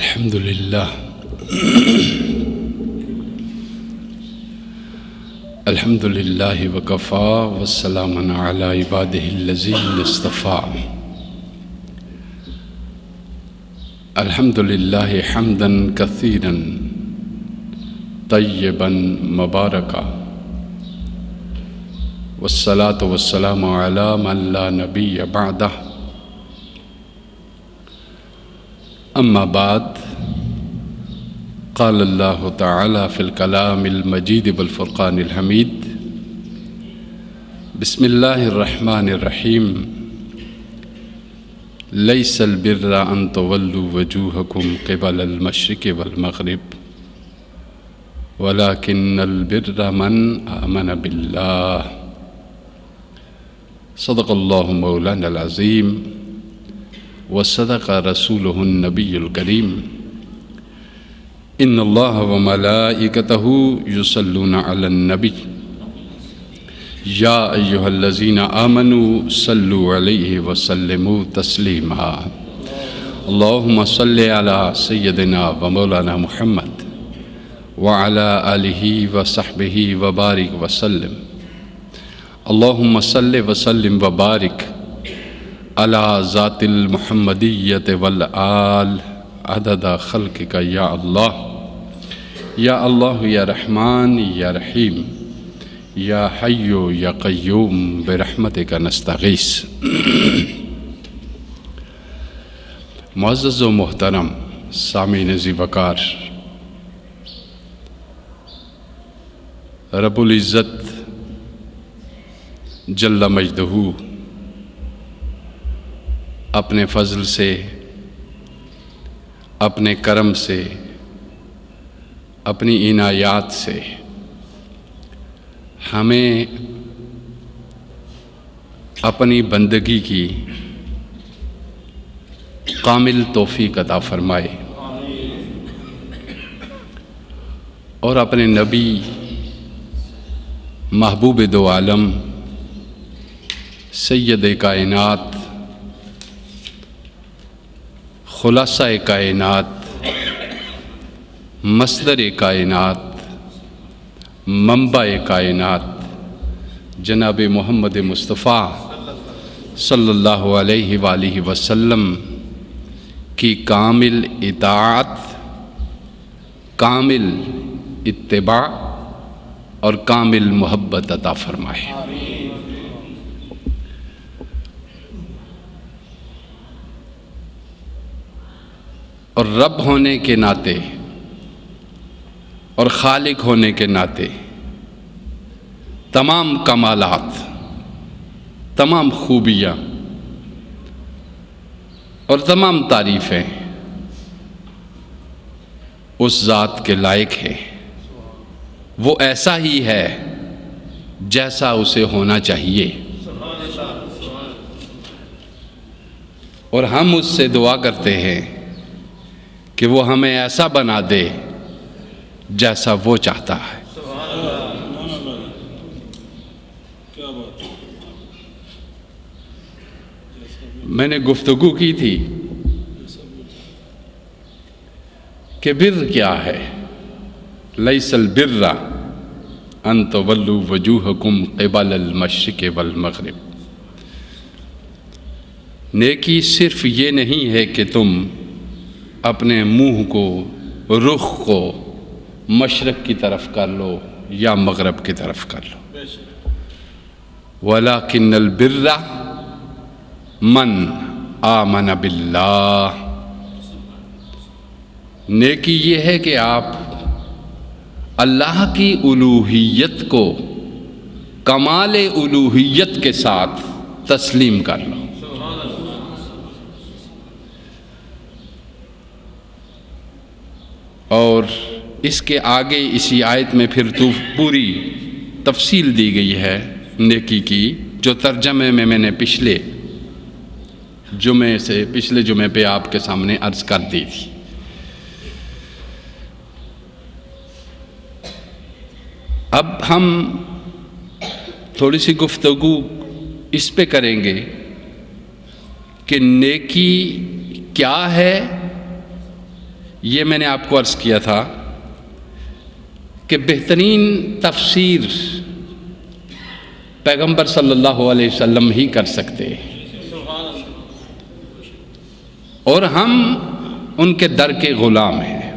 الحمد للہ الحمد للہ وکفا والسلام علی عبادہ الذین اصطفى الحمد للہ حمدا کثیرا طیبا مبارکا والصلاة والسلام علی من لا نبی بعدہ اما بعد قال اللہ تعالی فی الکلام المجید والفرقان الحمید بسم اللہ الرحمن الرحیم لیس البر ان تولوا وجوہکم قبل المشرق والمغرب ولكن البر من آمن باللہ صدق اللہ مولانا العظیم وصدق رسولہ النبی الکریم ان اللہ وملائکتہ یصلون علی النبی یا ایہا الذین آمنوا صلوا علیہ وسلموا تسلیما اللہم صلی علی سیدنا ومولانا محمد وعلی آلہ وصحبہ وبارک وسلم اللہم صلی وسلم وبارک علی ذات المحمدیت والآل عدد خلقک یا اللہ یا رحمان یا رحیم یا حی یا قیوم برحمتک نستغیث معزز و محترم سامعین ذی وقار، رب العزت جل مجدہ اپنے فضل سے، اپنے کرم سے، اپنی عنایات سے ہمیں اپنی بندگی کی کامل توفیق عطا فرمائے اور اپنے نبی محبوب دو عالم سید کائنات خلاصہ کائنات مصدر کائنات منبع کائنات جناب محمد مصطفیٰ صلی اللہ علیہ وآلہ وسلم کی کامل اطاعت، کامل اتباع اور کامل محبت عطا فرمائے۔ اور رب ہونے کے ناطے اور خالق ہونے کے ناطے تمام کمالات، تمام خوبیاں اور تمام تعریفیں اس ذات کے لائق ہے۔ وہ ایسا ہی ہے جیسا اسے ہونا چاہیے، اور ہم اس سے دعا کرتے ہیں کہ وہ ہمیں ایسا بنا دے جیسا وہ چاہتا ہے۔ میں نے گفتگو کی تھی کہ بر کیا ہے؟ لیس البر ان تولوا وجوہکم قبل المشرق والمغرب۔ نیکی صرف یہ نہیں ہے کہ تم اپنے منہ کو، رخ کو مشرق کی طرف کر لو یا مغرب کی طرف کر لو، وَلَكِنَّ الْبِرَّ مَنْ آمَنَ بِاللَّهِ۔ نیکی یہ ہے کہ آپ اللہ کی الوہیت کو کمال الوہیت کے ساتھ تسلیم کر لو۔ اور اس کے آگے اسی آیت میں پھر تو پوری تفصیل دی گئی ہے نیکی کی، جو ترجمے میں نے پچھلے جمعے پہ آپ کے سامنے عرض کر دی تھی۔ اب ہم تھوڑی سی گفتگو اس پہ کریں گے کہ نیکی کیا ہے یہ میں نے آپ کو عرض کیا تھا کہ بہترین تفسیر پیغمبر صلی اللہ علیہ وسلم ہی کر سکتے، اور ہم ان کے در کے غلام ہیں،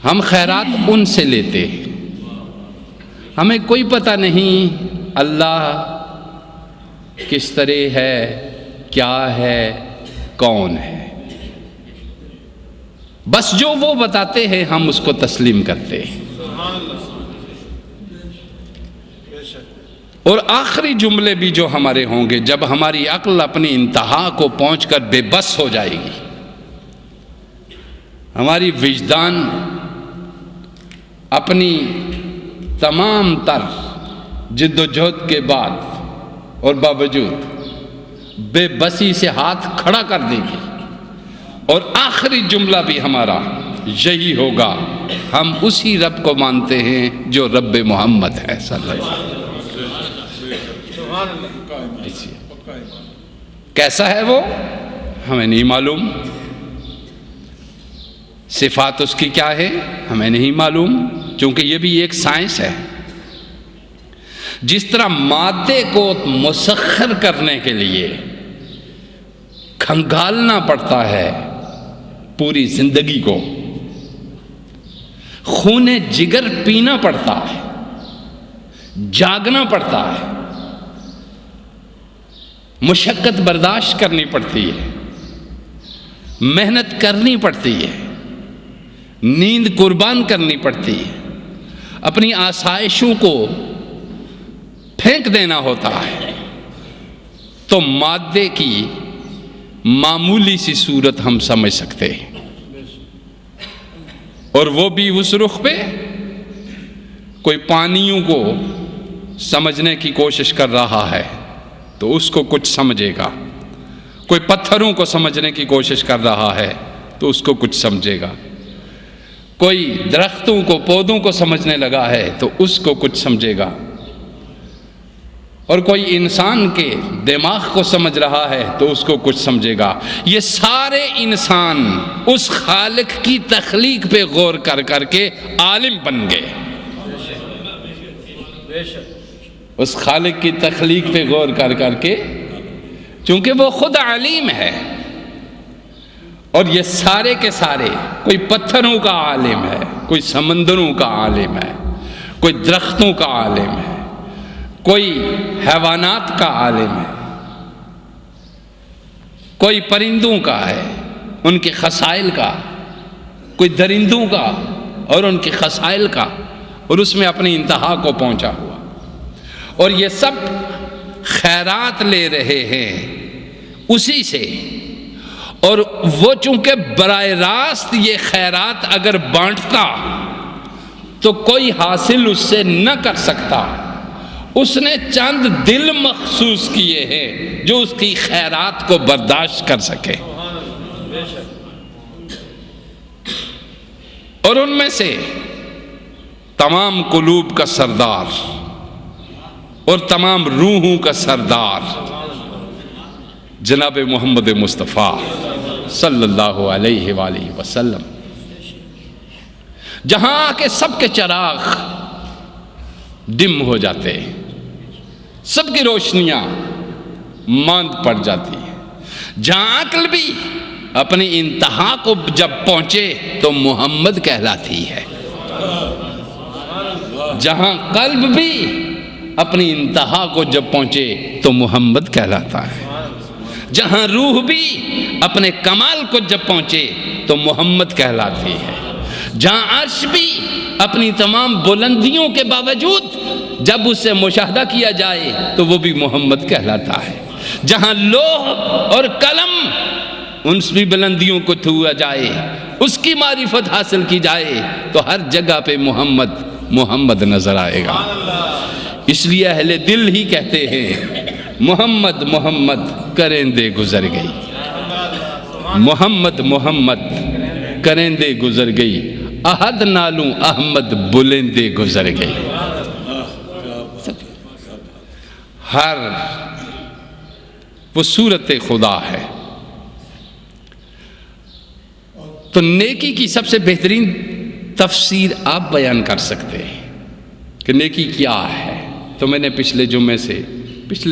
ہم خیرات ان سے لیتے، ہمیں کوئی پتہ نہیں اللہ کس طرح ہے، کیا ہے، کون ہے، بس جو وہ بتاتے ہیں ہم اس کو تسلیم کرتے ہیں۔ اور آخری جملے بھی جو ہمارے ہوں گے جب ہماری عقل اپنی انتہا کو پہنچ کر بے بس ہو جائے گی، ہماری وجدان اپنی تمام تر جد و جہد کے بعد اور باوجود بے بسی سے ہاتھ کھڑا کر دے گی، اور آخری جملہ بھی ہمارا یہی ہوگا، ہم اسی رب کو مانتے ہیں جو رب محمد ہے صلی اللہ علیہ وسلم۔ کیسا ہے وہ ہمیں نہیں معلوم، صفات اس کی کیا ہے ہمیں نہیں معلوم، چونکہ یہ بھی ایک سائنس ہے۔ جس طرح مادے کو مسخر کرنے کے لیے کھنگالنا پڑتا ہے پوری زندگی کو، خون جگر پینا پڑتا ہے، جاگنا پڑتا ہے، مشقت برداشت کرنی پڑتی ہے، محنت کرنی پڑتی ہے، نیند قربان کرنی پڑتی ہے، اپنی آسائشوں کو پھینک دینا ہوتا ہے، تو مادے کی معمولی سی صورت ہم سمجھ سکتے ہیں، اور وہ بھی اس رخ پہ کوئی پانیوں کو سمجھنے کی کوشش کر رہا ہے تو اس کو کچھ سمجھے گا، کوئی پتھروں کو سمجھنے کی کوشش کر رہا ہے تو اس کو کچھ سمجھے گا، کوئی درختوں کو پودوں کو سمجھنے لگا ہے تو اس کو کچھ سمجھے گا، اور کوئی انسان کے دماغ کو سمجھ رہا ہے تو اس کو کچھ سمجھے گا۔ یہ سارے انسان اس خالق کی تخلیق پہ غور کر کر کے عالم بن گئے، اس خالق کی تخلیق پہ غور کر کر کے، چونکہ وہ خود علیم ہے، اور یہ سارے کے سارے، کوئی پتھروں کا عالم ہے، کوئی سمندروں کا عالم ہے، کوئی درختوں کا عالم ہے، کوئی حیوانات کا عالم ہے، کوئی پرندوں کا ہے، ان کے خصائل کا، کوئی درندوں کا اور ان کے خصائل کا، اور اس میں اپنی انتہا کو پہنچا ہوا، اور یہ سب خیرات لے رہے ہیں اسی سے، اور وہ چونکہ براہ راست یہ خیرات اگر بانٹتا تو کوئی حاصل اس سے نہ کر سکتا، اس نے چند دل مخصوص کیے ہیں جو اس کی خیرات کو برداشت کر سکے، اور ان میں سے تمام قلوب کا سردار اور تمام روحوں کا سردار جناب محمد مصطفیٰ صلی اللہ علیہ وآلہ وسلم، جہاں کے سب کے چراغ ڈم ہو جاتے، سب کی روشنیاں ماند پڑ جاتی ہیں، جہاں عقل بھی اپنی انتہا کو جب پہنچے تو محمد کہلاتی ہے، جہاں قلب بھی اپنی انتہا کو جب پہنچے تو محمد کہلاتا ہے، جہاں روح بھی اپنے کمال کو جب پہنچے تو محمد کہلاتی ہے، جہاں عرش بھی اپنی تمام بلندیوں کے باوجود جب اسے مشاہدہ کیا جائے تو وہ بھی محمد کہلاتا ہے، جہاں لوح اور قلم ان بھی بلندیوں کو چھوا جائے، اس کی معرفت حاصل کی جائے تو ہر جگہ پہ محمد محمد نظر آئے گا۔ اس لیے اہل دل ہی کہتے ہیں محمد محمد کرندے گزر گئی، محمد محمد کرندے گزر گئی، احد نالوں احمد بلندے گزر گئی۔ ہر وہ صورت خدا ہے، تو نیکی کی سب سے بہترین تفسیر آپ بیان کر سکتے ہیں کہ نیکی کیا ہے؟ تو میں نے پچھلے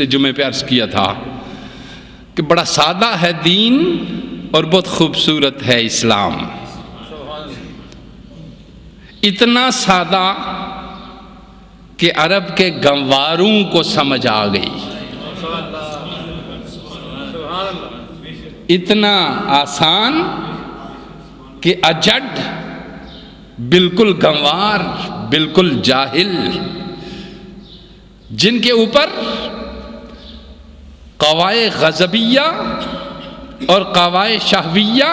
جمعے پہ عرض کیا تھا کہ بڑا سادہ ہے دین اور بہت خوبصورت ہے اسلام. اتنا سادہ کہ عرب کے گنواروں کو سمجھ آ گئی، اتنا آسان کہ اجڈ، بالکل گنوار، بالکل جاہل، جن کے اوپر قوائے غضبیہ اور قوائے شہویہ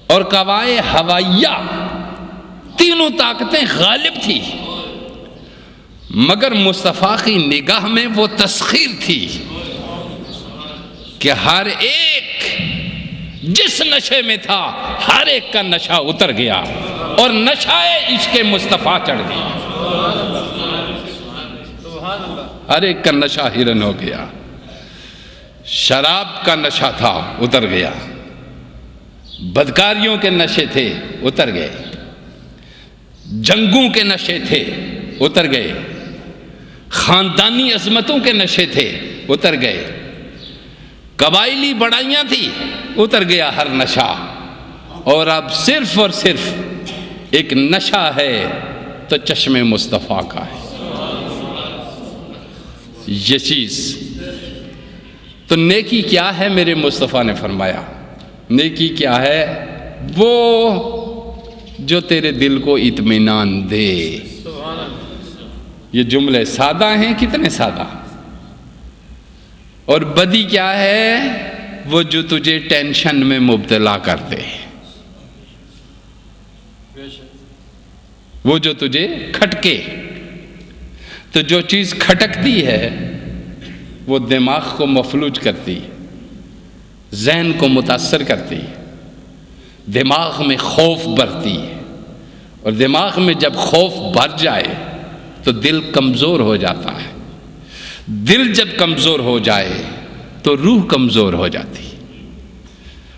اور قوائے ہوائیہ تینوں طاقتیں غالب تھی، مگر مصطفیٰ کی نگاہ میں وہ تسخیر تھی کہ ہر ایک جس نشے میں تھا ہر ایک کا نشہ اتر گیا اور نشہ عشق مصطفیٰ چڑھ گیا. ہر ایک کا نشہ ہرن ہو گیا. شراب کا نشہ تھا اتر گیا، بدکاریوں کے نشے تھے اتر گئے، جنگوں کے نشے تھے اتر گئے، خاندانی عظمتوں کے نشے تھے اتر گئے، قبائلی بڑائیاں تھی اتر گیا ہر نشہ. اور اب صرف اور صرف ایک نشہ ہے تو چشم مصطفیٰ کا ہے. یہ چیز تو نیکی کیا ہے؟ میرے مصطفیٰ نے فرمایا نیکی کیا ہے؟ وہ جو تیرے دل کو اطمینان دے. یہ جملے سادہ ہیں، کتنے سادہ. اور بدی کیا ہے؟ وہ جو تجھے ٹینشن میں مبتلا کر دے، وہ جو تجھے کھٹکے. تو جو چیز کھٹکتی ہے وہ دماغ کو مفلوج کرتی، ذہن کو متاثر کرتی، دماغ میں خوف بھرتی ہے، اور دماغ میں جب خوف بھر جائے تو دل کمزور ہو جاتا ہے. دل جب کمزور ہو جائے تو روح کمزور ہو جاتی.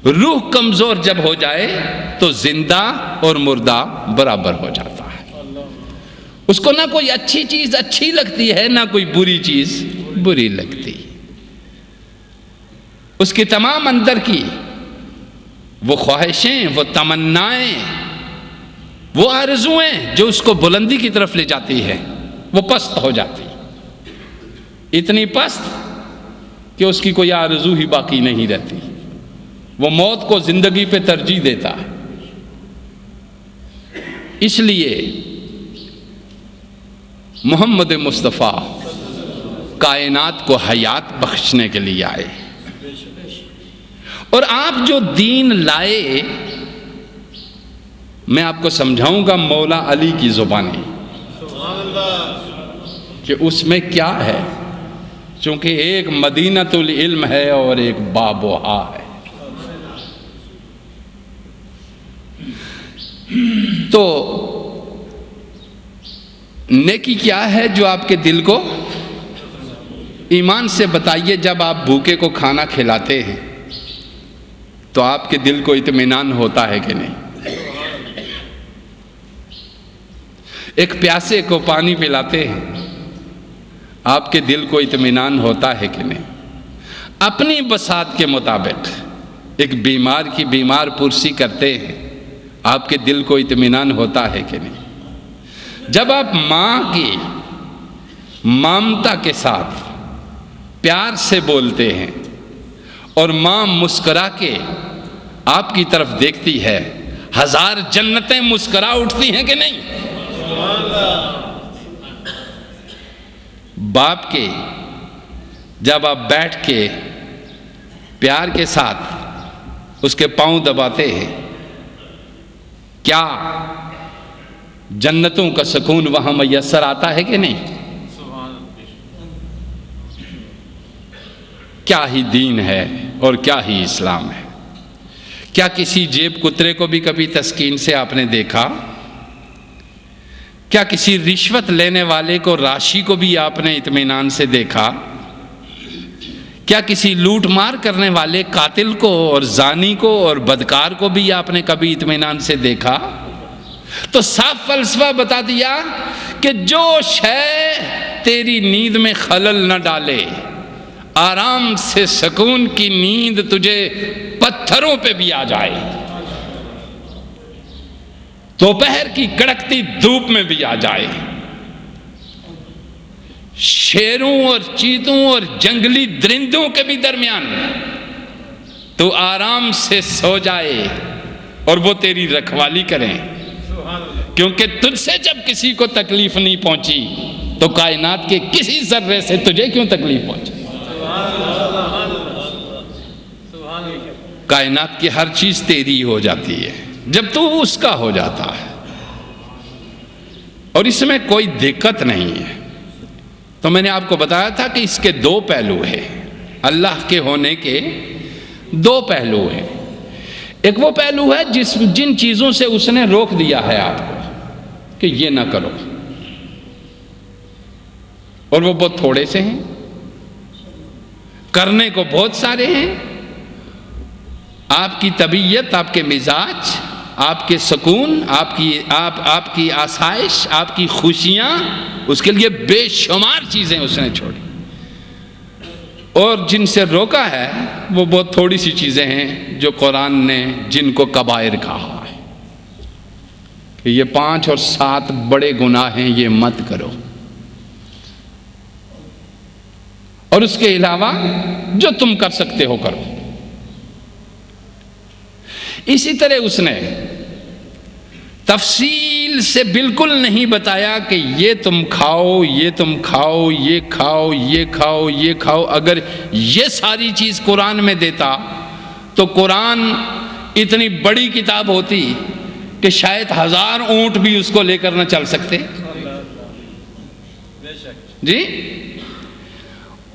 روح کمزور جب ہو جائے تو زندہ اور مردہ برابر ہو جاتا ہے. اس کو نہ کوئی اچھی چیز اچھی لگتی ہے، نہ کوئی بری چیز بری لگتی. اس کی تمام اندر کی وہ خواہشیں، وہ تمنائیں، وہ آرزوئیں جو اس کو بلندی کی طرف لے جاتی ہے، وہ پست ہو جاتی. اتنی پست کہ اس کی کوئی آرزو ہی باقی نہیں رہتی. وہ موت کو زندگی پہ ترجیح دیتا ہے. اس لیے محمد مصطفیٰ کائنات کو حیات بخشنے کے لیے آئے. اور آپ جو دین لائے، میں آپ کو سمجھاؤں گا مولا علی کی زبانی کہ اس میں کیا ہے. چونکہ ایک مدینۃ العلم ہے اور ایک بابوہا ہے. تو نیکی کیا ہے جو آپ کے دل کو ایمان سے بتائیے. جب آپ بھوکے کو کھانا کھلاتے ہیں تو آپ کے دل کو اطمینان ہوتا ہے کہ نہیں؟ ایک پیاسے کو پانی پلاتے ہیں، آپ کے دل کو اطمینان ہوتا ہے کہ نہیں؟ اپنی بساط کے مطابق ایک بیمار کی بیمار پرسی کرتے ہیں، آپ کے دل کو اطمینان ہوتا ہے کہ نہیں؟ جب آپ ماں کی ممتا کے ساتھ پیار سے بولتے ہیں اور ماں مسکرا کے آپ کی طرف دیکھتی ہے، ہزار جنتیں مسکرا اٹھتی ہیں کہ نہیں؟ باپ کے جب آپ بیٹھ کے پیار کے ساتھ اس کے پاؤں دباتے ہیں، کیا جنتوں کا سکون وہاں میسر آتا ہے کہ نہیں؟ کیا ہی دین ہے اور کیا ہی اسلام ہے. کیا کسی جیب کترے کو بھی کبھی تسکین سے آپ نے دیکھا؟ کیا کسی رشوت لینے والے کو راشی کو بھی آپ نے اطمینان سے دیکھا؟ کیا کسی لوٹ مار کرنے والے قاتل کو اور زانی کو اور بدکار کو بھی آپ نے کبھی اطمینان سے دیکھا؟ تو صاف فلسفہ بتا دیا کہ جو شے تیری نیند میں خلل نہ ڈالے، آرام سے سکون کی نیند تجھے پتھروں پہ بھی آ جائے، دوپہر کی کڑکتی دھوپ میں بھی آ جائے، شیروں اور چیتوں اور جنگلی درندوں کے بھی درمیان تو آرام سے سو جائے اور وہ تیری رکھوالی کریں، کیونکہ تجھ سے جب کسی کو تکلیف نہیں پہنچی تو کائنات کے کسی ذرے سے تجھے کیوں تکلیف پہنچی؟ کائنات کی ہر چیز تیری ہو جاتی ہے جب تو اس کا ہو جاتا ہے، اور اس میں کوئی دقت نہیں ہے۔ تو میں نے آپ کو بتایا تھا کہ اس کے دو پہلو ہیں، اللہ کے ہونے کے دو پہلو ہیں۔ ایک وہ پہلو ہے جن چیزوں سے اس نے روک دیا ہے آپ کو کہ یہ نہ کرو، اور وہ بہت تھوڑے سے ہیں، کرنے کو بہت سارے ہیں۔ آپ کی طبیعت، آپ کے مزاج، آپ کے سکون، آپ کی آسائش، آپ کی خوشیاں، اس کے لیے بے شمار چیزیں اس نے چھوڑی، اور جن سے روکا ہے وہ بہت تھوڑی سی چیزیں ہیں جو قرآن نے جن کو کبائر کہا ہے کہ یہ 5 اور 7 بڑے گناہ ہیں، یہ مت کرو، اور اس کے علاوہ جو تم کر سکتے ہو کرو۔ اسی طرح اس نے تفصیل سے بالکل نہیں بتایا کہ یہ تم کھاؤ، یہ تم کھاؤ، یہ کھاؤ، یہ کھاؤ، یہ کھاؤ۔ اگر یہ ساری چیز قرآن میں دیتا تو قرآن اتنی بڑی کتاب ہوتی کہ شاید 1000 اونٹ بھی اس کو لے کر نہ چل سکتے۔ جی،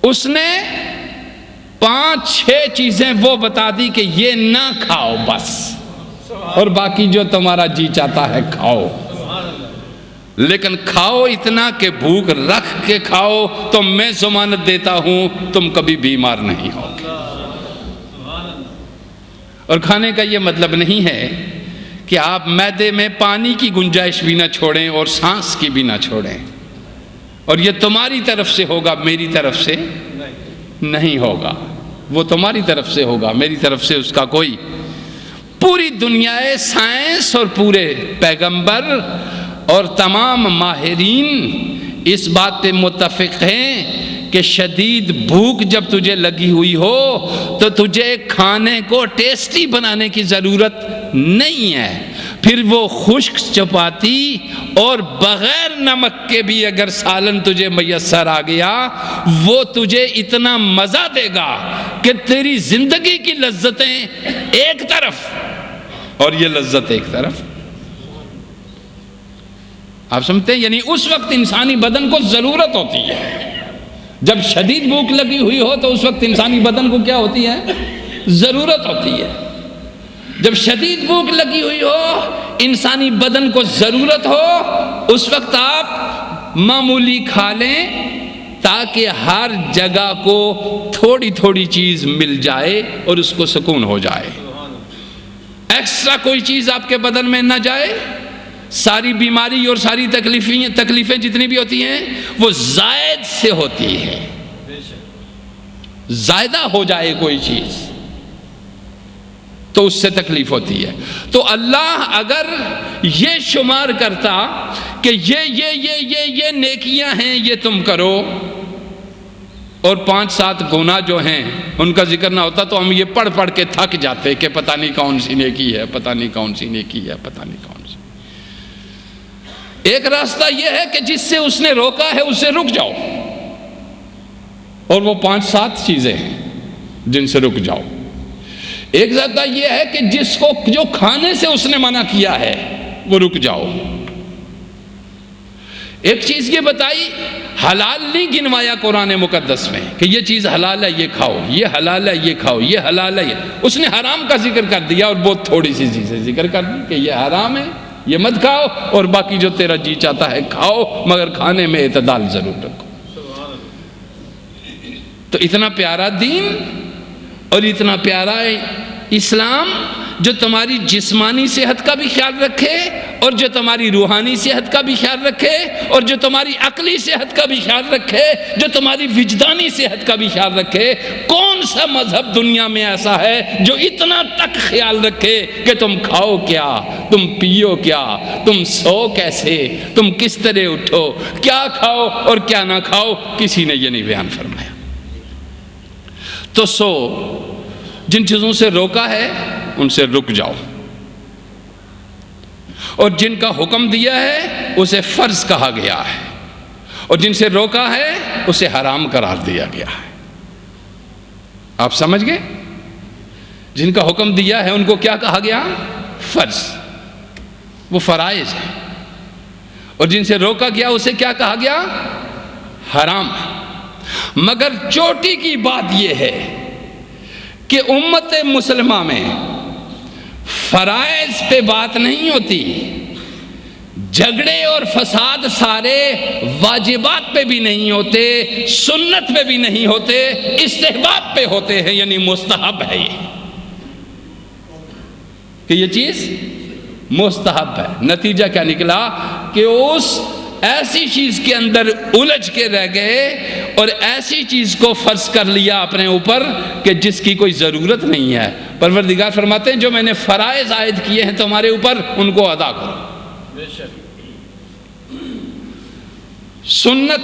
اس نے 5-6 چیزیں وہ بتا دی کہ یہ نہ کھاؤ بس، اور باقی جو تمہارا جی چاہتا ہے کھاؤ، لیکن کھاؤ اتنا کہ بھوک رکھ کے کھاؤ، تو میں ضمانت دیتا ہوں تم کبھی بیمار نہیں ہوگے۔ اور کھانے کا یہ مطلب نہیں ہے کہ آپ معدے میں پانی کی گنجائش بھی نہ چھوڑیں اور سانس کی بھی نہ چھوڑیں، اور یہ تمہاری طرف سے ہوگا، میری طرف سے نہیں ہوگا۔ وہ تمہاری طرف سے ہوگا، میری طرف سے اس کا کوئی۔ پوری دنیا سائنس اور پورے پیغمبر اور تمام ماہرین اس بات پہ متفق ہیں کہ شدید بھوک جب تجھے لگی ہوئی ہو تو تجھے کھانے کو ٹیسٹی بنانے کی ضرورت نہیں ہے، پھر وہ خشک چپاتی اور بغیر نمک کے بھی اگر سالن تجھے میسر آ گیا، وہ تجھے اتنا مزہ دے گا کہ تیری زندگی کی لذتیں ایک طرف اور یہ لذت ایک طرف۔ آپ سمجھتے ہیں؟ یعنی اس وقت انسانی بدن کو ضرورت ہوتی ہے، جب شدید بھوک لگی ہوئی ہو تو اس وقت انسانی بدن کو کیا ہوتی ہے؟ ضرورت ہوتی ہے۔ جب شدید بھوک لگی ہوئی ہو، انسانی بدن کو ضرورت ہو، اس وقت آپ معمولی کھا لیں تاکہ ہر جگہ کو تھوڑی تھوڑی چیز مل جائے اور اس کو سکون ہو جائے، ایکسٹرا کوئی چیز آپ کے بدن میں نہ جائے۔ ساری بیماری اور ساری تکلیفیں جتنی بھی ہوتی ہیں وہ زائد سے ہوتی ہے، زائدہ ہو جائے کوئی چیز تو اس سے تکلیف ہوتی ہے۔ تو اللہ اگر یہ شمار کرتا کہ یہ نیکیاں ہیں یہ تم کرو، اور 5-7 گناہ جو ہیں ان کا ذکر نہ ہوتا تو ہم یہ پڑھ پڑھ کے تھک جاتے کہ پتہ نہیں کون سی نیکی ہے، پتہ نہیں کون سی نیکی ہے، پتہ نہیں کون سی۔ ایک راستہ یہ ہے کہ جس سے اس نے روکا ہے اس سے رک جاؤ، اور وہ 5-7 چیزیں ہیں جن سے رک جاؤ۔ ایک راستہ یہ ہے کہ جو کھانے سے اس نے منع کیا ہے وہ رک جاؤ۔ ایک چیز یہ بتائی، حلال نہیں گنوایا قرآن مقدس میں کہ یہ چیز حلال ہے یہ کھاؤ، یہ حلال ہے یہ کھاؤ، یہ حلال ہے اس نے حرام کا ذکر کر دیا، اور بہت تھوڑی سی چیزیں ذکر کر دی کہ یہ حرام ہے یہ مت کھاؤ، اور باقی جو تیرا جی چاہتا ہے کھاؤ، مگر کھانے میں اعتدال ضرور رکھو۔ تو اتنا پیارا دین اور اتنا پیارا اسلام جو تمہاری جسمانی صحت کا بھی خیال رکھے اور جو تمہاری روحانی صحت کا بھی خیال رکھے اور جو تمہاری عقلی صحت کا بھی خیال رکھے، جو تمہاری وجدانی صحت کا بھی خیال رکھے، کون سا مذہب دنیا میں ایسا ہے جو اتنا تک خیال رکھے کہ تم کھاؤ کیا، تم پیو کیا، تم سو کیسے، تم کس طرح اٹھو، کیا کھاؤ اور کیا نہ کھاؤ، کسی نے یہ نہیں بیان فرمایا۔ تو جن چیزوں سے روکا ہے ان سے رک جاؤ، اور جن کا حکم دیا ہے اسے فرض کہا گیا ہے، اور جن سے روکا ہے اسے حرام قرار دیا گیا ہے۔ آپ سمجھ گئے؟ جن کا حکم دیا ہے ان کو کیا کہا گیا؟ فرض، وہ فرائض ہے، اور جن سے روکا گیا اسے کیا کہا گیا؟ حرام۔ مگر چوٹی کی بات یہ ہے کہ امت مسلمہ میں فرائض پہ بات نہیں ہوتی، جھگڑے اور فساد سارے واجبات پہ بھی نہیں ہوتے، سنت پہ بھی نہیں ہوتے، استحباب پہ ہوتے ہیں، یعنی مستحب ہے یہ کہ یہ چیز مستحب ہے۔ نتیجہ کیا نکلا کہ اس ایسی چیز کے اندر الجھ کے رہ گئے اور ایسی چیز کو فرض کر لیا اپنے اوپر کہ جس کی کوئی ضرورت نہیں ہے۔ پروردگار فرماتے ہیں جو میں نے فرائض عائد کیے ہیں تمہارے اوپر ان کو ادا کرو۔ سنت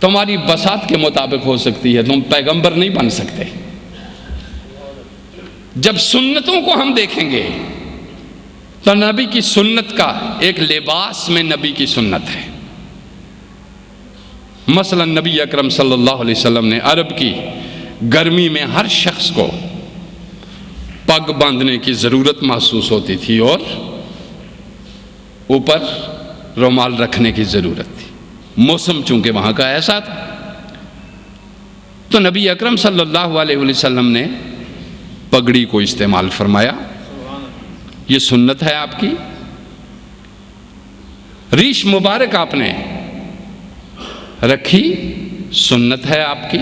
تمہاری بساط کے مطابق ہو سکتی ہے، تم پیغمبر نہیں بن سکتے۔ جب سنتوں کو ہم دیکھیں گے تو نبی کی سنت کا ایک لباس میں نبی کی سنت ہے۔ مثلا نبی اکرم صلی اللہ علیہ وسلم نے عرب کی گرمی میں ہر شخص کو پگ باندھنے کی ضرورت محسوس ہوتی تھی اور اوپر رومال رکھنے کی ضرورت تھی، موسم چونکہ وہاں کا ایسا تھا۔ تو نبی اکرم صلی اللہ علیہ وسلم نے پگڑی کو استعمال فرمایا، یہ سنت ہے آپ کی۔ ریش مبارک آپ نے رکھی، سنت ہے آپ کی۔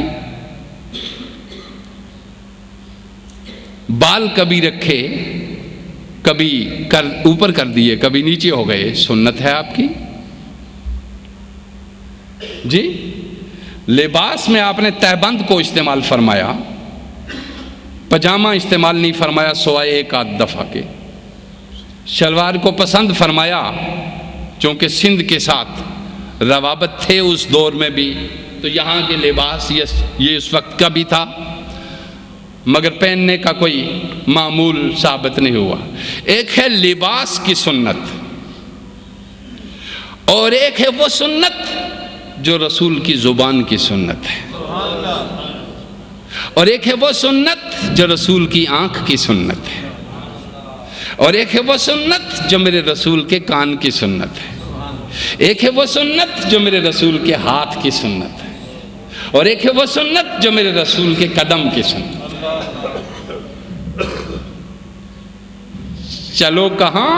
بال کبھی رکھے، کبھی اوپر کر دیے، کبھی نیچے ہو گئے، سنت ہے آپ کی۔ جی لباس میں آپ نے تہبند کو استعمال فرمایا، پجامہ استعمال نہیں فرمایا سوائے ایک آدھ دفعہ کے۔ شلوار کو پسند فرمایا چونکہ سندھ کے ساتھ روابط تھے اس دور میں بھی، تو یہاں کے لباس یہ اس وقت کا بھی تھا، مگر پہننے کا کوئی معمول ثابت نہیں ہوا۔ ایک ہے لباس کی سنت اور ایک ہے وہ سنت جو رسول کی زبان کی سنت ہے، اور ایک ہے وہ سنت جو رسول کی آنکھ کی سنت ہے، اور ایک ہے وہ سنت جو میرے رسول کے کان کی سنت ہے، ایک ہے وہ سنت جو میرے رسول کے ہاتھ کی سنت ہے، اور ایک ہے وہ سنت جو میرے رسول کے قدم کی سنت ہے۔ چلو کہاں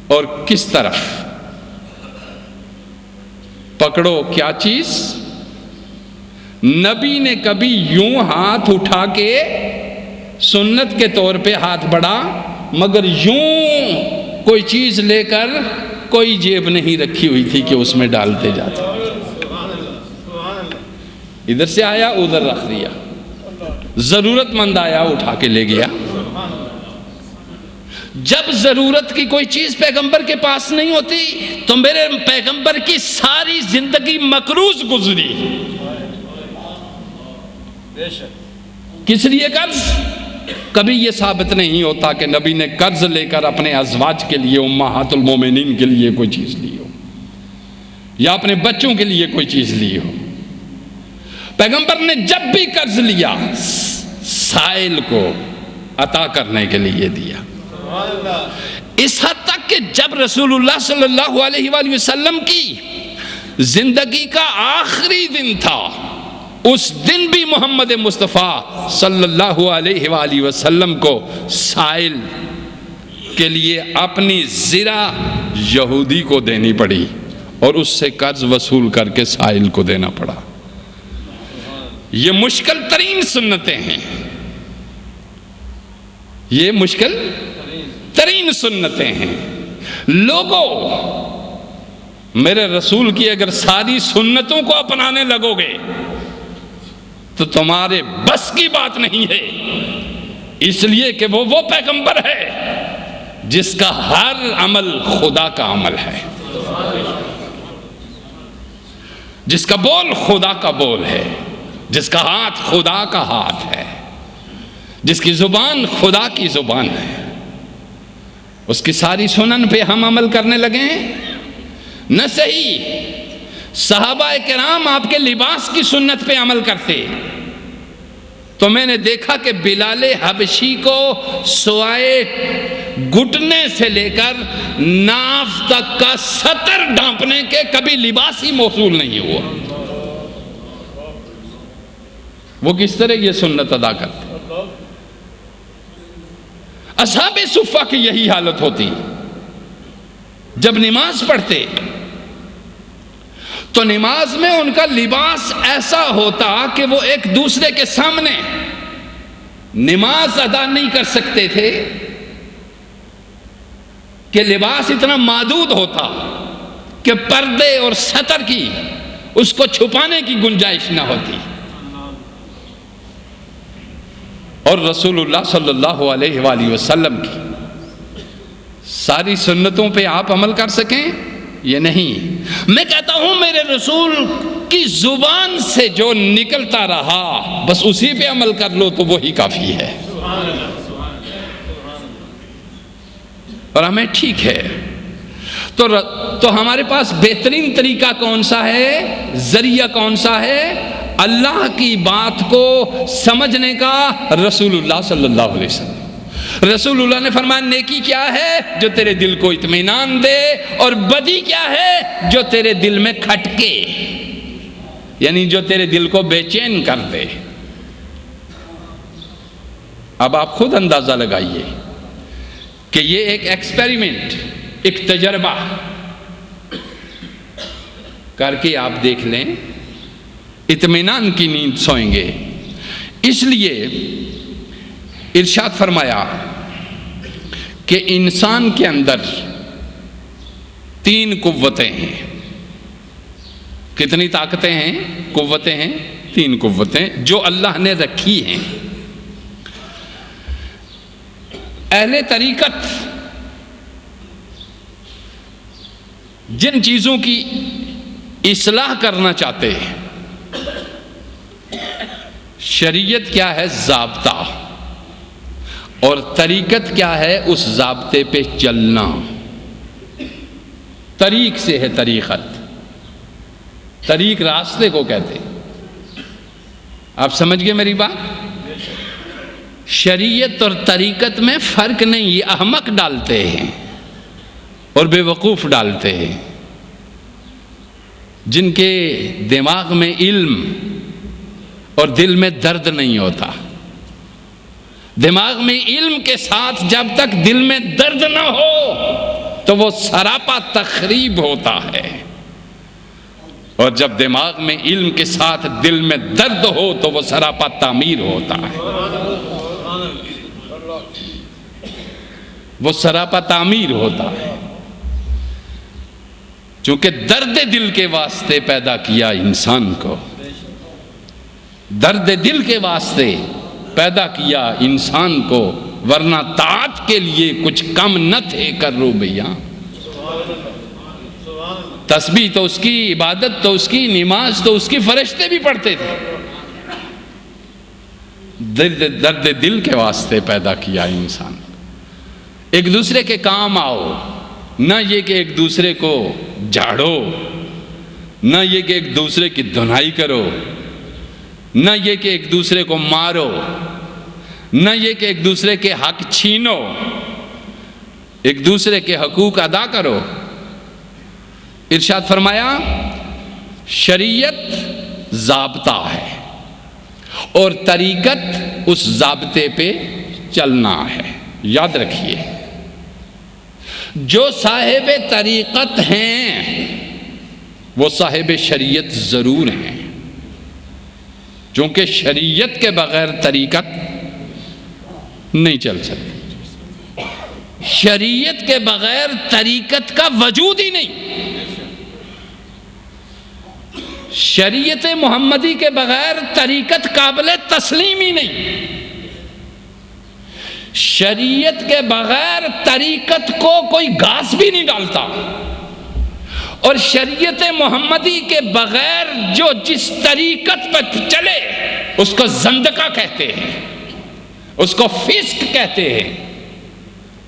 اور کس طرف، پکڑو کیا چیز۔ نبی نے کبھی یوں ہاتھ اٹھا کے سنت کے طور پہ ہاتھ بڑھا، مگر یوں کوئی چیز لے کر کوئی جیب نہیں رکھی ہوئی تھی کہ اس میں ڈالتے جاتے، ادھر سے آیا ادھر رکھ دیا، ضرورت مند آیا اٹھا کے لے گیا۔ جب ضرورت کی کوئی چیز پیغمبر کے پاس نہیں ہوتی تو میرے پیغمبر کی ساری زندگی مقروض گزری۔ کس لیے قرض؟ کبھی یہ ثابت نہیں ہوتا کہ نبی نے قرض لے کر اپنے ازواج کے لیے، امہات المومنین کے لیے کوئی چیز لی ہو، یا اپنے بچوں کے لیے کوئی چیز لی ہو۔ پیغمبر نے جب بھی قرض لیا سائل کو عطا کرنے کے لیے دیا، اس حد تک کہ جب رسول اللہ صلی اللہ علیہ وآلہ وسلم کی زندگی کا آخری دن تھا، اس دن بھی محمد مصطفیٰ صلی اللہ علیہ وآلہ وسلم کو سائل کے لیے اپنی زرہ یہودی کو دینی پڑی، اور اس سے قرض وصول کر کے سائل کو دینا پڑا۔ یہ مشکل ترین سنتیں ہیں، یہ مشکل ترین سنتیں ہیں۔ لوگوں، میرے رسول کی اگر ساری سنتوں کو اپنانے لگو گے تو تمہارے بس کی بات نہیں ہے، اس لیے کہ وہ پیغمبر ہے جس کا ہر عمل خدا کا عمل ہے، جس کا بول خدا کا بول ہے، جس کا ہاتھ خدا کا ہاتھ ہے، جس کی زبان خدا کی زبان ہے۔ اس کی ساری سنن پہ ہم عمل کرنے لگے ہیں؟ نہ صحیح۔ صحابہ کرام آپ کے لباس کی سنت پہ عمل کرتے، تو میں نے دیکھا کہ بلال حبشی کو سوائے گھٹنے سے لے کر ناف تک کا سطر ڈھانپنے کے کبھی لباس ہی موصول نہیں ہوا۔ وہ کس طرح یہ سنت ادا کرتے؟ اصحاب صفہ کی یہی حالت ہوتی، جب نماز پڑھتے تو نماز میں ان کا لباس ایسا ہوتا کہ وہ ایک دوسرے کے سامنے نماز ادا نہیں کر سکتے تھے، کہ لباس اتنا محدود ہوتا کہ پردے اور ستر کی اس کو چھپانے کی گنجائش نہ ہوتی۔ اور رسول اللہ صلی اللہ علیہ وآلہ وسلم کی ساری سنتوں پہ آپ عمل کر سکیں؟ یہ نہیں۔ میں کہتا ہوں میرے رسول کی زبان سے جو نکلتا رہا بس اسی پہ عمل کر لو تو وہی کافی ہے، اور ہمیں ٹھیک ہے۔ تو ہمارے پاس بہترین طریقہ کون سا ہے، ذریعہ کون سا ہے اللہ کی بات کو سمجھنے کا؟ رسول اللہ صلی اللہ علیہ وسلم۔ رسول اللہ نے فرمایا نیکی کیا ہے؟ جو تیرے دل کو اطمینان دے، اور بدی کیا ہے؟ جو تیرے دل میں کھٹکے، یعنی جو تیرے دل کو بے چین کر دے۔ اب آپ خود اندازہ لگائیے کہ یہ ایک ایکسپیریمنٹ، ایک تجربہ کر کے آپ دیکھ لیں، اطمینان کی نیند سوئیں گے۔ اس لیے ارشاد فرمایا کہ انسان کے اندر 3 قوتیں ہیں۔ کتنی طاقتیں ہیں، قوتیں ہیں؟ 3 قوتیں جو اللہ نے رکھی ہیں۔ اہل طریقت جن چیزوں کی اصلاح کرنا چاہتے ہیں، شریعت کیا ہے؟ ضابطہ، اور طریقت کیا ہے؟ اس ضابطے پہ چلنا۔ طریق سے ہے طریقت، طریق راستے کو کہتے ہیں۔ آپ سمجھ گئے میری بات؟ شریعت اور طریقت میں فرق نہیں، یہ احمق ڈالتے ہیں اور بے وقوف ڈالتے ہیں، جن کے دماغ میں علم اور دل میں درد نہیں ہوتا۔ دماغ میں علم کے ساتھ جب تک دل میں درد نہ ہو تو وہ سراپا تخریب ہوتا ہے، اور جب دماغ میں علم کے ساتھ دل میں درد ہو تو وہ سراپا تعمیر ہوتا ہے، وہ سراپا تعمیر ہوتا ہے۔ چونکہ درد دل کے واسطے پیدا کیا انسان کو، درد دل کے واسطے پیدا کیا انسان کو، ورنہ طاعت کے لیے کچھ کم نہ تھے کر رو بھیا۔ تسبیح تو اس کی، عبادت تو اس کی، نماز تو اس کی، فرشتے بھی پڑھتے تھے۔ درد دل کے واسطے پیدا کیا انسان۔ ایک دوسرے کے کام آؤ، نہ یہ کہ ایک دوسرے کو جھاڑو، نہ یہ کہ ایک دوسرے کی دھنائی کرو، نہ یہ کہ ایک دوسرے کو مارو، نہ یہ کہ ایک دوسرے کے حق چھینو، ایک دوسرے کے حقوق ادا کرو۔ ارشاد فرمایا شریعت ضابطہ ہے اور طریقت اس ضابطے پہ چلنا ہے۔ یاد رکھیے، جو صاحب طریقت ہیں وہ صاحب شریعت ضرور ہیں، چونکہ شریعت کے بغیر طریقت نہیں چل سکتی، شریعت کے بغیر طریقت کا وجود ہی نہیں، شریعت محمدی کے بغیر طریقت قابل تسلیم ہی نہیں، شریعت کے بغیر طریقت کو کوئی گھاس بھی نہیں ڈالتا، اور شریعت محمدی کے بغیر جو جس طریقت پر چلے اس کو زندقہ کہتے ہیں، اس کو فسق کہتے ہیں،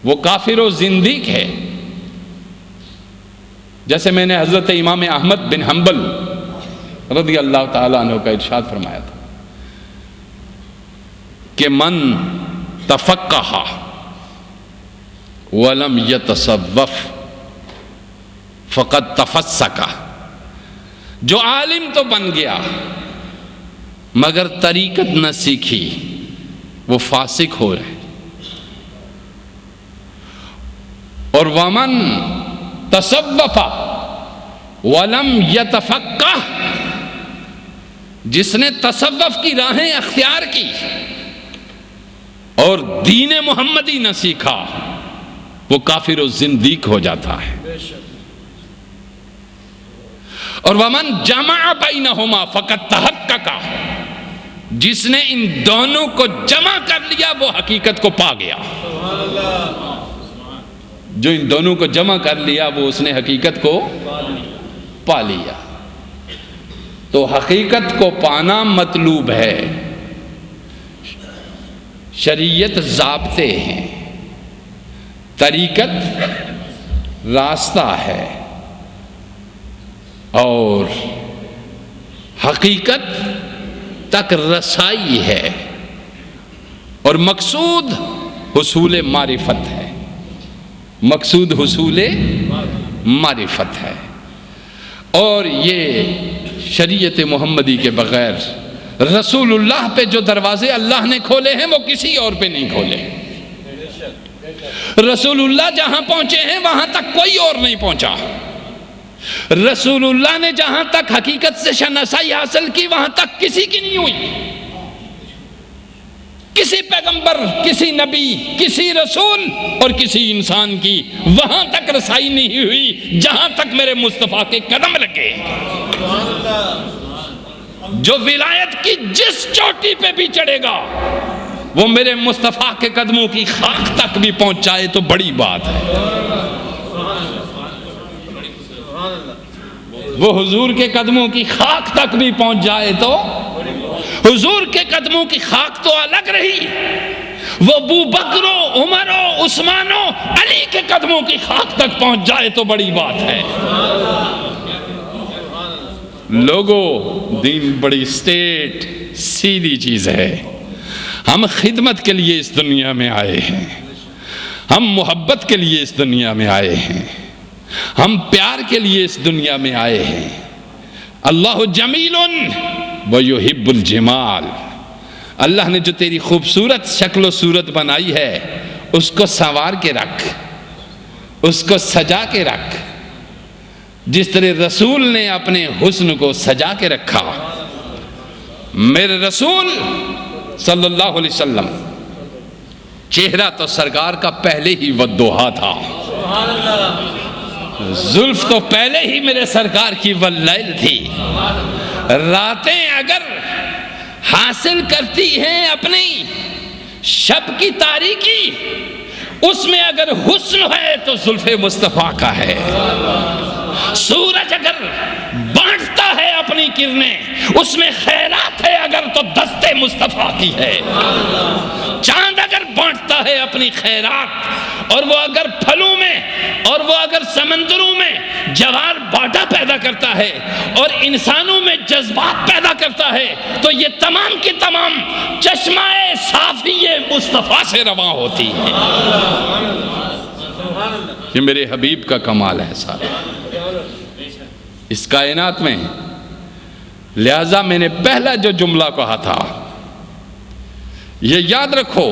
وہ کافر و زندیق ہے۔ جیسے میں نے حضرت امام احمد بن حنبل رضی اللہ تعالیٰ عنہ کا ارشاد فرمایا تھا کہ من تفقہ ولم یتصوف فقد تفسق، جو عالم تو بن گیا مگر طریقت نہ سیکھی وہ فاسق ہو رہے، اور ومن تصوف ولم یتفقہ، جس نے تصوف کی راہیں اختیار کی اور دین محمدی نہ سیکھا وہ کافر و زندیق ہو جاتا ہے۔ اور ومن جمع بینہما فقد تحقق، جس نے ان دونوں کو جمع کر لیا وہ حقیقت کو پا گیا۔ جو ان دونوں کو جمع کر لیا وہ اس نے حقیقت کو پا لیا۔ تو حقیقت کو پانا مطلوب ہے، شریعت ضابطے ہیں، طریقت راستہ ہے، اور حقیقت تک رسائی ہے، اور مقصود حصول معرفت ہے، مقصود حصول معرفت ہے۔ اور یہ شریعت محمدی کے بغیر رسول اللہ پہ جو دروازے اللہ نے کھولے ہیں وہ کسی اور پہ نہیں کھولے۔ رسول اللہ جہاں پہنچے ہیں وہاں تک کوئی اور نہیں پہنچا۔ رسول اللہ نے جہاں تک حقیقت سے شناسائی حاصل کی وہاں تک کسی کی نہیں ہوئی، کسی پیغمبر، کسی نبی، کسی رسول اور کسی انسان کی وہاں تک رسائی نہیں ہوئی جہاں تک میرے مصطفیٰ کے قدم لگے۔ جو ولایت کی جس چوٹی پہ بھی چڑھے گا وہ میرے مصطفیٰ کے قدموں کی خاک تک بھی پہنچ جائے تو بڑی بات ہے۔ وہ حضور کے قدموں کی خاک تک بھی پہنچ جائے تو حضور کے قدموں کی خاک تو الگ رہی، وہ ابو بکر و عمر و عثمان و علی کے قدموں کی خاک تک پہنچ جائے تو بڑی بات ہے۔ لوگوں، دین بڑی اسٹیٹ سیدھی چیز ہے۔ ہم خدمت کے لیے اس دنیا میں آئے ہیں، ہم محبت کے لیے اس دنیا میں آئے ہیں، ہم پیار کے لیے اس دنیا میں آئے ہیں۔ اللہ جمیل ویحب الجمال، اللہ نے جو تیری خوبصورت شکل و صورت بنائی ہے اس کو سنوار کے رکھ، اس کو سجا کے رکھ، جس طرح رسول نے اپنے حسن کو سجا کے رکھا۔ میرے رسول صلی اللہ علیہ وسلم چہرہ تو سرکار کا پہلے ہی والضحیٰ تھا، زلف تو پہلے ہی میرے سرکار کی واللیل تھی۔ راتیں اگر حاصل کرتی ہیں اپنی شب کی تاریکی، اس میں اگر حسن ہے تو زلف مصطفیٰ کا ہے۔ سورج اگر بانٹتا ہے اپنی کرنیں اس میں خیرات ہے اگر تو دست مصطفیٰ کی ہے۔ چاند اگر بانٹتا ہے اپنی خیرات اور وہ اگر پھلوں میں اور وہ اگر سمندروں میں جوار باٹا پیدا کرتا ہے اور انسانوں میں جذبات پیدا کرتا ہے تو یہ تمام کی تمام چشمہ صافی مصطفیٰ سے رواں ہوتی ہے۔ یہ میرے حبیب کا کمال ہے سارا اس کائنات میں۔ لہذا میں نے پہلا جو جملہ کہا تھا یہ یاد رکھو،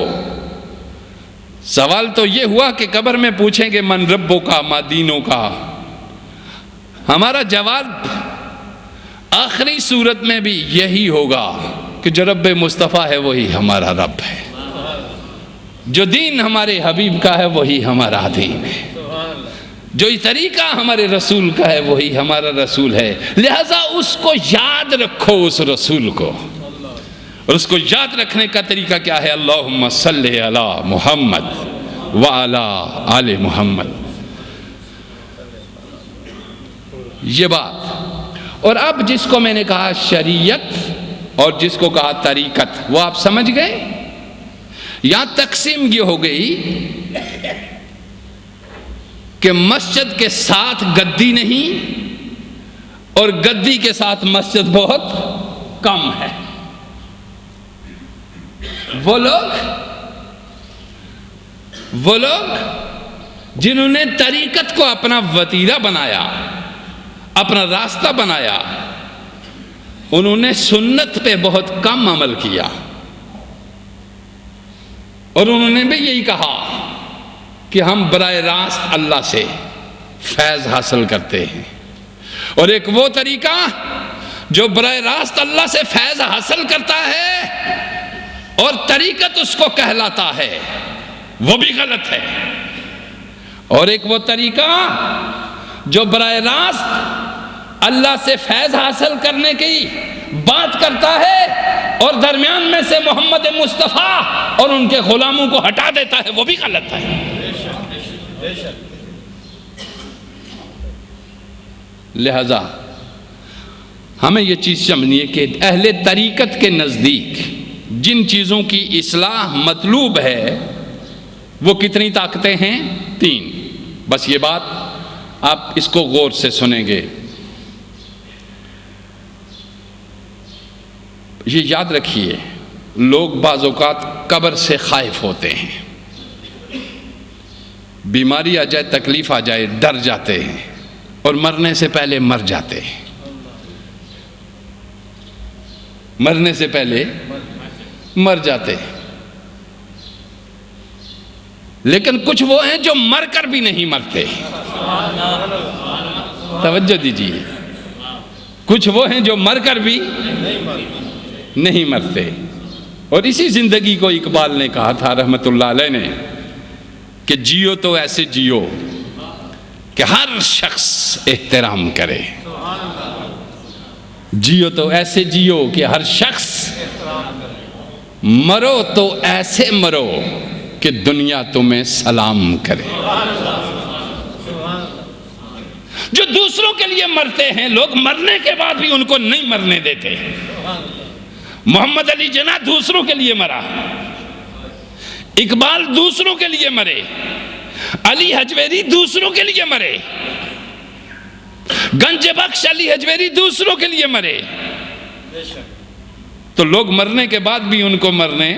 سوال تو یہ ہوا کہ قبر میں پوچھیں گے من ربوں کا ما دینوں کا، ہمارا جواب آخری صورت میں بھی یہی ہوگا کہ جو رب مصطفیٰ ہے وہی ہمارا رب ہے، جو دین ہمارے حبیب کا ہے وہی ہمارا دین ہے، جو طریقہ ہمارے رسول کا ہے وہی ہمارا رسول ہے۔ لہذا اس کو یاد رکھو، اس رسول کو، اور اس کو یاد رکھنے کا طریقہ کیا ہے؟ اللہم صلی علی محمد وعلی آل محمد، یہ بات۔ اور اب جس کو میں نے کہا شریعت اور جس کو کہا طریقت، وہ آپ سمجھ گئے؟ یہاں تقسیم یہ ہو گئی کہ مسجد کے ساتھ گدی نہیں اور گدی کے ساتھ مسجد بہت کم ہے۔ وہ لوگ جنہوں نے طریقت کو اپنا وتیرہ بنایا، اپنا راستہ بنایا، انہوں نے سنت پہ بہت کم عمل کیا، اور انہوں نے بھی یہی کہا کہ ہم براہ راست اللہ سے فیض حاصل کرتے ہیں۔ اور ایک وہ طریقہ جو براہ راست اللہ سے فیض حاصل کرتا ہے اور طریقت اس کو کہلاتا ہے، وہ بھی غلط ہے۔ اور ایک وہ طریقہ جو براہ راست اللہ سے فیض حاصل کرنے کی بات کرتا ہے اور درمیان میں سے محمد مصطفیٰ اور ان کے غلاموں کو ہٹا دیتا ہے، وہ بھی غلط ہے۔ لہذا ہمیں یہ چیز سمجھنی ہے کہ اہل طریقت کے نزدیک جن چیزوں کی اصلاح مطلوب ہے وہ کتنی طاقتیں ہیں؟ 3۔ بس یہ بات آپ اس کو غور سے سنیں گے، یہ یاد رکھیے۔ لوگ بعض اوقات قبر سے خائف ہوتے ہیں، بیماری آ جائے، تکلیف آ جائے، ڈر جاتے ہیں اور مرنے سے پہلے مر جاتے ہیں، مرنے سے پہلے مر جاتے ہیں۔ لیکن کچھ وہ ہیں جو مر کر بھی نہیں مرتے، توجہ دیجیے، کچھ وہ ہیں جو مر کر بھی نہیں مرتے۔ اور اسی زندگی کو اقبال نے کہا تھا رحمت اللہ علیہ نے کہ جیو تو ایسے جیو کہ ہر شخص احترام کرے، جیو تو ایسے جیو کہ ہر شخص، مرو تو ایسے مرو کہ دنیا تمہیں سلام کرے۔ جو دوسروں کے لیے مرتے ہیں لوگ مرنے کے بعد بھی ان کو نہیں مرنے دیتے۔ محمد علی جناح دوسروں کے لیے مرا، اقبال دوسروں کے لیے مرے، علی حجویری دوسروں کے لیے مرے، گنج بخش علی حجویری دوسروں کے لیے مرے، تو لوگ مرنے کے بعد بھی ان کو مرنے،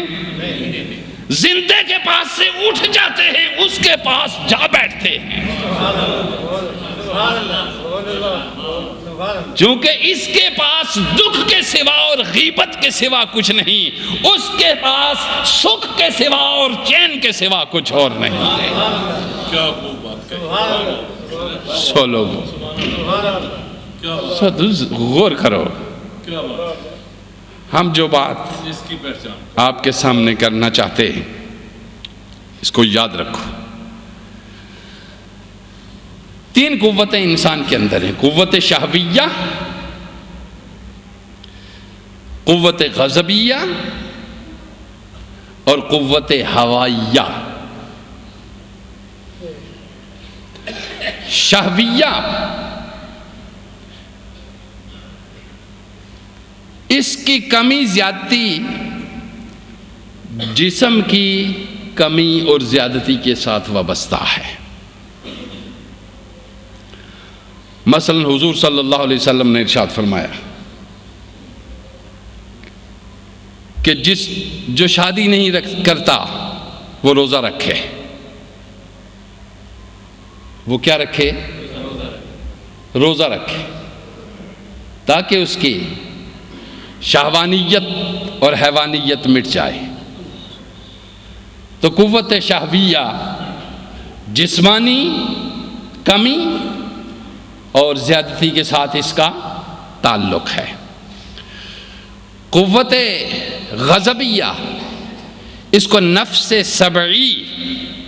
زندے کے پاس سے اٹھ جاتے ہیں، اس کے پاس جا بیٹھتے ہیں، چونکہ اس کے پاس دکھ کے سوا اور غیبت کے سوا کچھ نہیں، اس کے پاس سکھ کے سوا اور چین کے سوا کچھ اور نہیں ہے۔ کیا خوب بات کہی، سو لوگوں غور کرو، ہم جو بات اس کی پہچان آپ کے سامنے کرنا چاہتے ہیں اس کو یاد رکھو۔ 3 قوتیں انسان کے اندر ہیں، قوت شہویہ، قوت غضبیہ اور قوت ہوائیہ۔ شہویہ اس کی کمی زیادتی جسم کی کمی اور زیادتی کے ساتھ وابستہ ہے۔ مثلا حضور صلی اللہ علیہ وسلم نے ارشاد فرمایا کہ جو شادی نہیں کرتا وہ روزہ رکھے۔ وہ کیا رکھے؟ روزہ رکھے، تاکہ اس کی شہوانیت اور حیوانیت مٹ جائے۔ تو قوت شہویہ جسمانی کمی اور زیادتی کے ساتھ اس کا تعلق ہے۔ قوت غضبیہ، اس کو نفس سبعی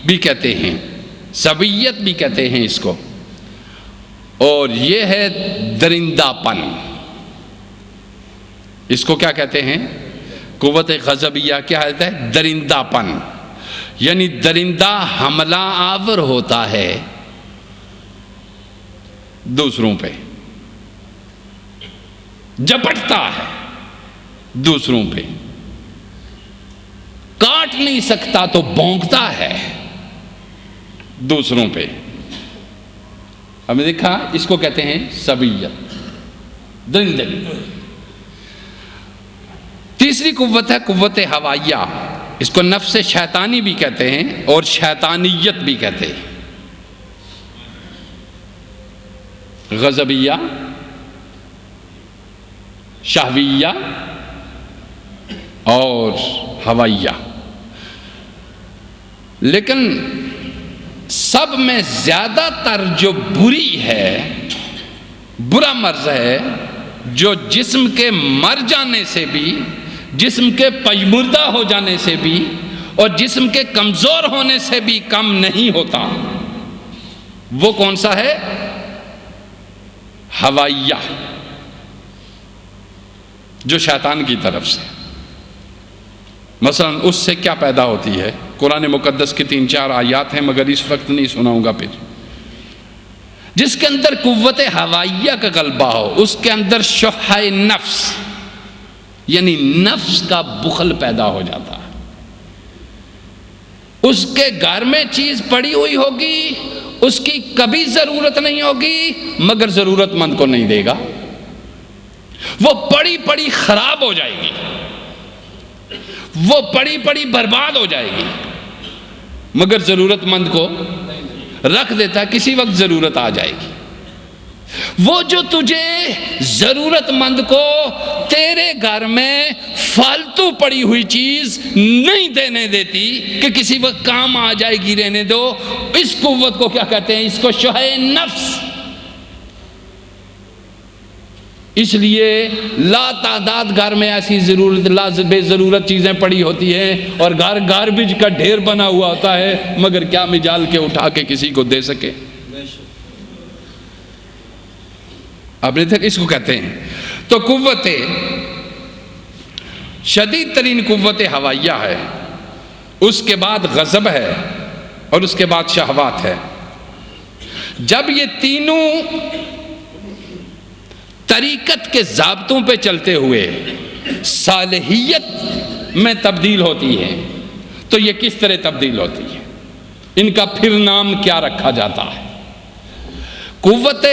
بھی کہتے ہیں، سبعیت بھی کہتے ہیں اس کو، اور یہ ہے درندہ پن۔ اس کو کیا کہتے ہیں؟ قوت غضبیہ کیا ہے؟ درندہ پن، یعنی درندہ حملہ آور ہوتا ہے دوسروں پہ، جپٹتا ہے دوسروں پہ، کاٹ نہیں سکتا تو بھونکتا ہے دوسروں پہ۔ ہم نے دیکھا اس کو کہتے ہیں سبعیت، درندگی۔ تیسری قوت ہے قوت ہوائیہ، اس کو نفس شیطانی بھی کہتے ہیں اور شیطانیت بھی کہتے ہیں۔ غضبیہ، شہویہ اور ہوائیہ، لیکن سب میں زیادہ تر جو بری ہے، برا مرض ہے، جو جسم کے مر جانے سے بھی، جسم کے پژمردہ ہو جانے سے بھی اور جسم کے کمزور ہونے سے بھی کم نہیں ہوتا، وہ کون سا ہے؟ ہوائیہ، جو شیطان کی طرف سے۔ مثلا اس سے کیا پیدا ہوتی ہے؟ قرآن مقدس کی 3-4 آیات ہیں، مگر اس وقت نہیں سناؤں گا۔ پھر جس کے اندر قوت ہوائیہ کا غلبہ ہو، اس کے اندر شح نفس، یعنی نفس کا بخل پیدا ہو جاتا ہے۔ اس کے گھر میں چیز پڑی ہوئی ہوگی، اس کی کبھی ضرورت نہیں ہوگی، مگر ضرورت مند کو نہیں دے گا، وہ پڑی پڑی خراب ہو جائے گی، وہ پڑی پڑی برباد ہو جائے گی، مگر ضرورت مند کو رکھ دیتا ہے، کسی وقت ضرورت آ جائے گی۔ وہ جو تجھے ضرورت مند کو تیرے گھر میں فالتو پڑی ہوئی چیز نہیں دینے دیتی کہ کسی وقت کام آ جائے گی، رہنے دو، اس قوت کو کیا کہتے ہیں؟ اس کو شح نفس۔ اس لیے لا تعداد گھر میں ایسی ضرورت بے ضرورت چیزیں پڑی ہوتی ہیں، اور گھر گاربیج کا ڈھیر بنا ہوا ہوتا ہے، مگر کیا مجال کے اٹھا کے کسی کو دے سکے؟ آپ نے دیکھا، اس کو کہتے ہیں۔ تو قوت شدید ترین قوت ہوائیہ ہے، اس کے بعد غضب ہے، اور اس کے بعد شہوات ہے۔ جب یہ تینوں طریقت کے ضابطوں پہ چلتے ہوئے صالحیت میں تبدیل ہوتی ہے، تو یہ کس طرح تبدیل ہوتی ہے؟ ان کا پھر نام کیا رکھا جاتا ہے؟ قوت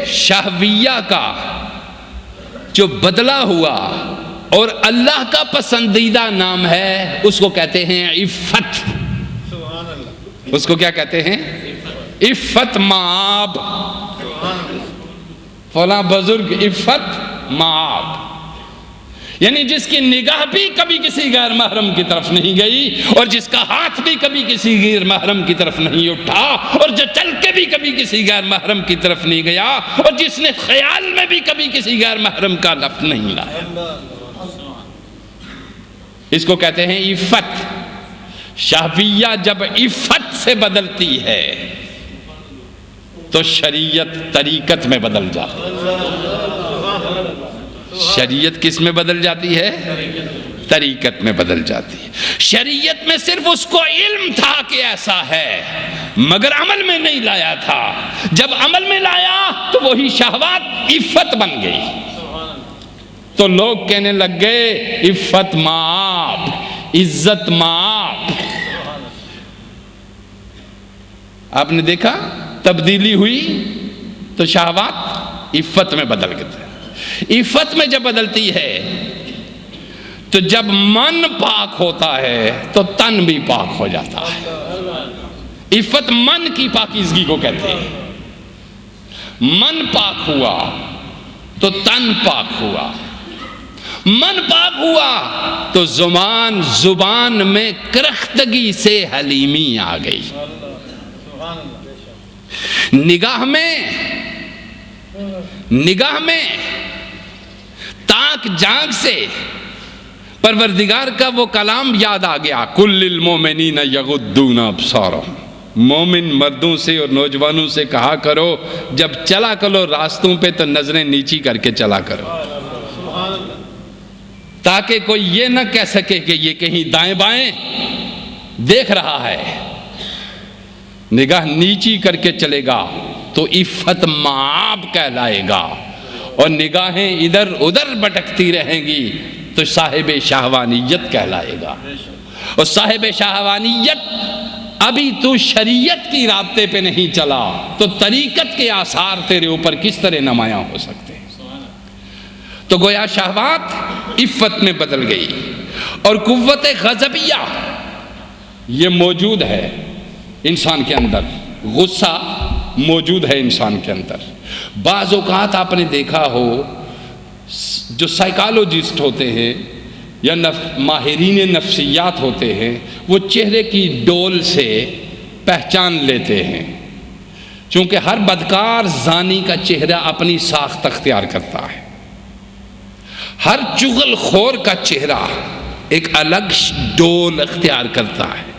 شہویہ کا جو بدلا ہوا اور اللہ کا پسندیدہ نام ہے، اس کو کہتے ہیں عفت۔ اس کو کیا کہتے ہیں؟ عفت مآب۔ فلاں بزرگ عفت مآب، یعنی جس کی نگاہ بھی کبھی کسی غیر محرم کی طرف نہیں گئی، اور جس کا ہاتھ بھی کبھی کسی غیر محرم کی طرف نہیں اٹھا، اور جو چل کے بھی کبھی کسی غیر محرم کی طرف نہیں گیا، اور جس نے خیال میں بھی کبھی کسی غیر محرم کا لفظ نہیں لایا، اس کو کہتے ہیں عفت۔ شہویہ جب عفت سے بدلتی ہے تو شریعت طریقت میں بدل جاتی ہے۔ شریعت کس میں بدل جاتی ہے؟ طریقت میں بدل جاتی ہے۔ شریعت میں صرف اس کو علم تھا کہ ایسا ہے، مگر عمل میں نہیں لایا تھا۔ جب عمل میں لایا تو وہی شہوات عفت بن گئی، تو لوگ کہنے لگ گئے عفت مآب، عزت مآب۔ آپ نے دیکھا تبدیلی ہوئی تو شہوات عفت میں بدل گئی۔ عفت میں جب بدلتی ہے تو جب من پاک ہوتا ہے تو تن بھی پاک ہو جاتا ہے۔ عفت من کی پاکیزگی کو کہتے ہیں۔ من پاک ہوا تو تن پاک ہوا، من پاک ہوا تو زبان میں کرختگی سے حلیمی آ گئی، نگاہ میں نگاہ میں تاک جاگ سے پروردگار کا وہ کلام یاد آ گیا، کل للمؤمنین یغضون ابصارہم، مومن مردوں سے اور نوجوانوں سے کہا کرو جب چلا کرو راستوں پہ تو نظریں نیچی کر کے چلا کرو، تاکہ کوئی یہ نہ کہہ سکے کہ یہ کہیں دائیں بائیں دیکھ رہا ہے۔ نگاہ نیچی کر کے چلے گا تو عفت مآب کہلائے گا، اور نگاہیں ادھر ادھر بھٹکتی رہیں گی تو صاحب شہوانیت کہلائے گا۔ اور صاحب شہوانیت، ابھی تو شریعت کی رابطے پہ نہیں چلا تو طریقت کے آثار تیرے اوپر کس طرح نمایاں ہو سکتے ہیں؟ تو گویا شہوات عفت میں بدل گئی، اور قوت غضبیہ یہ موجود ہے انسان کے اندر، غصہ موجود ہے انسان کے اندر۔ بعض اوقات آپ نے دیکھا ہو جو سائیکالوجسٹ ہوتے ہیں یا ماہرین نفسیات ہوتے ہیں، وہ چہرے کی ڈول سے پہچان لیتے ہیں، چونکہ ہر بدکار زانی کا چہرہ اپنی ساخت اختیار کرتا ہے، ہر چغل خور کا چہرہ ایک الگ ڈول اختیار کرتا ہے،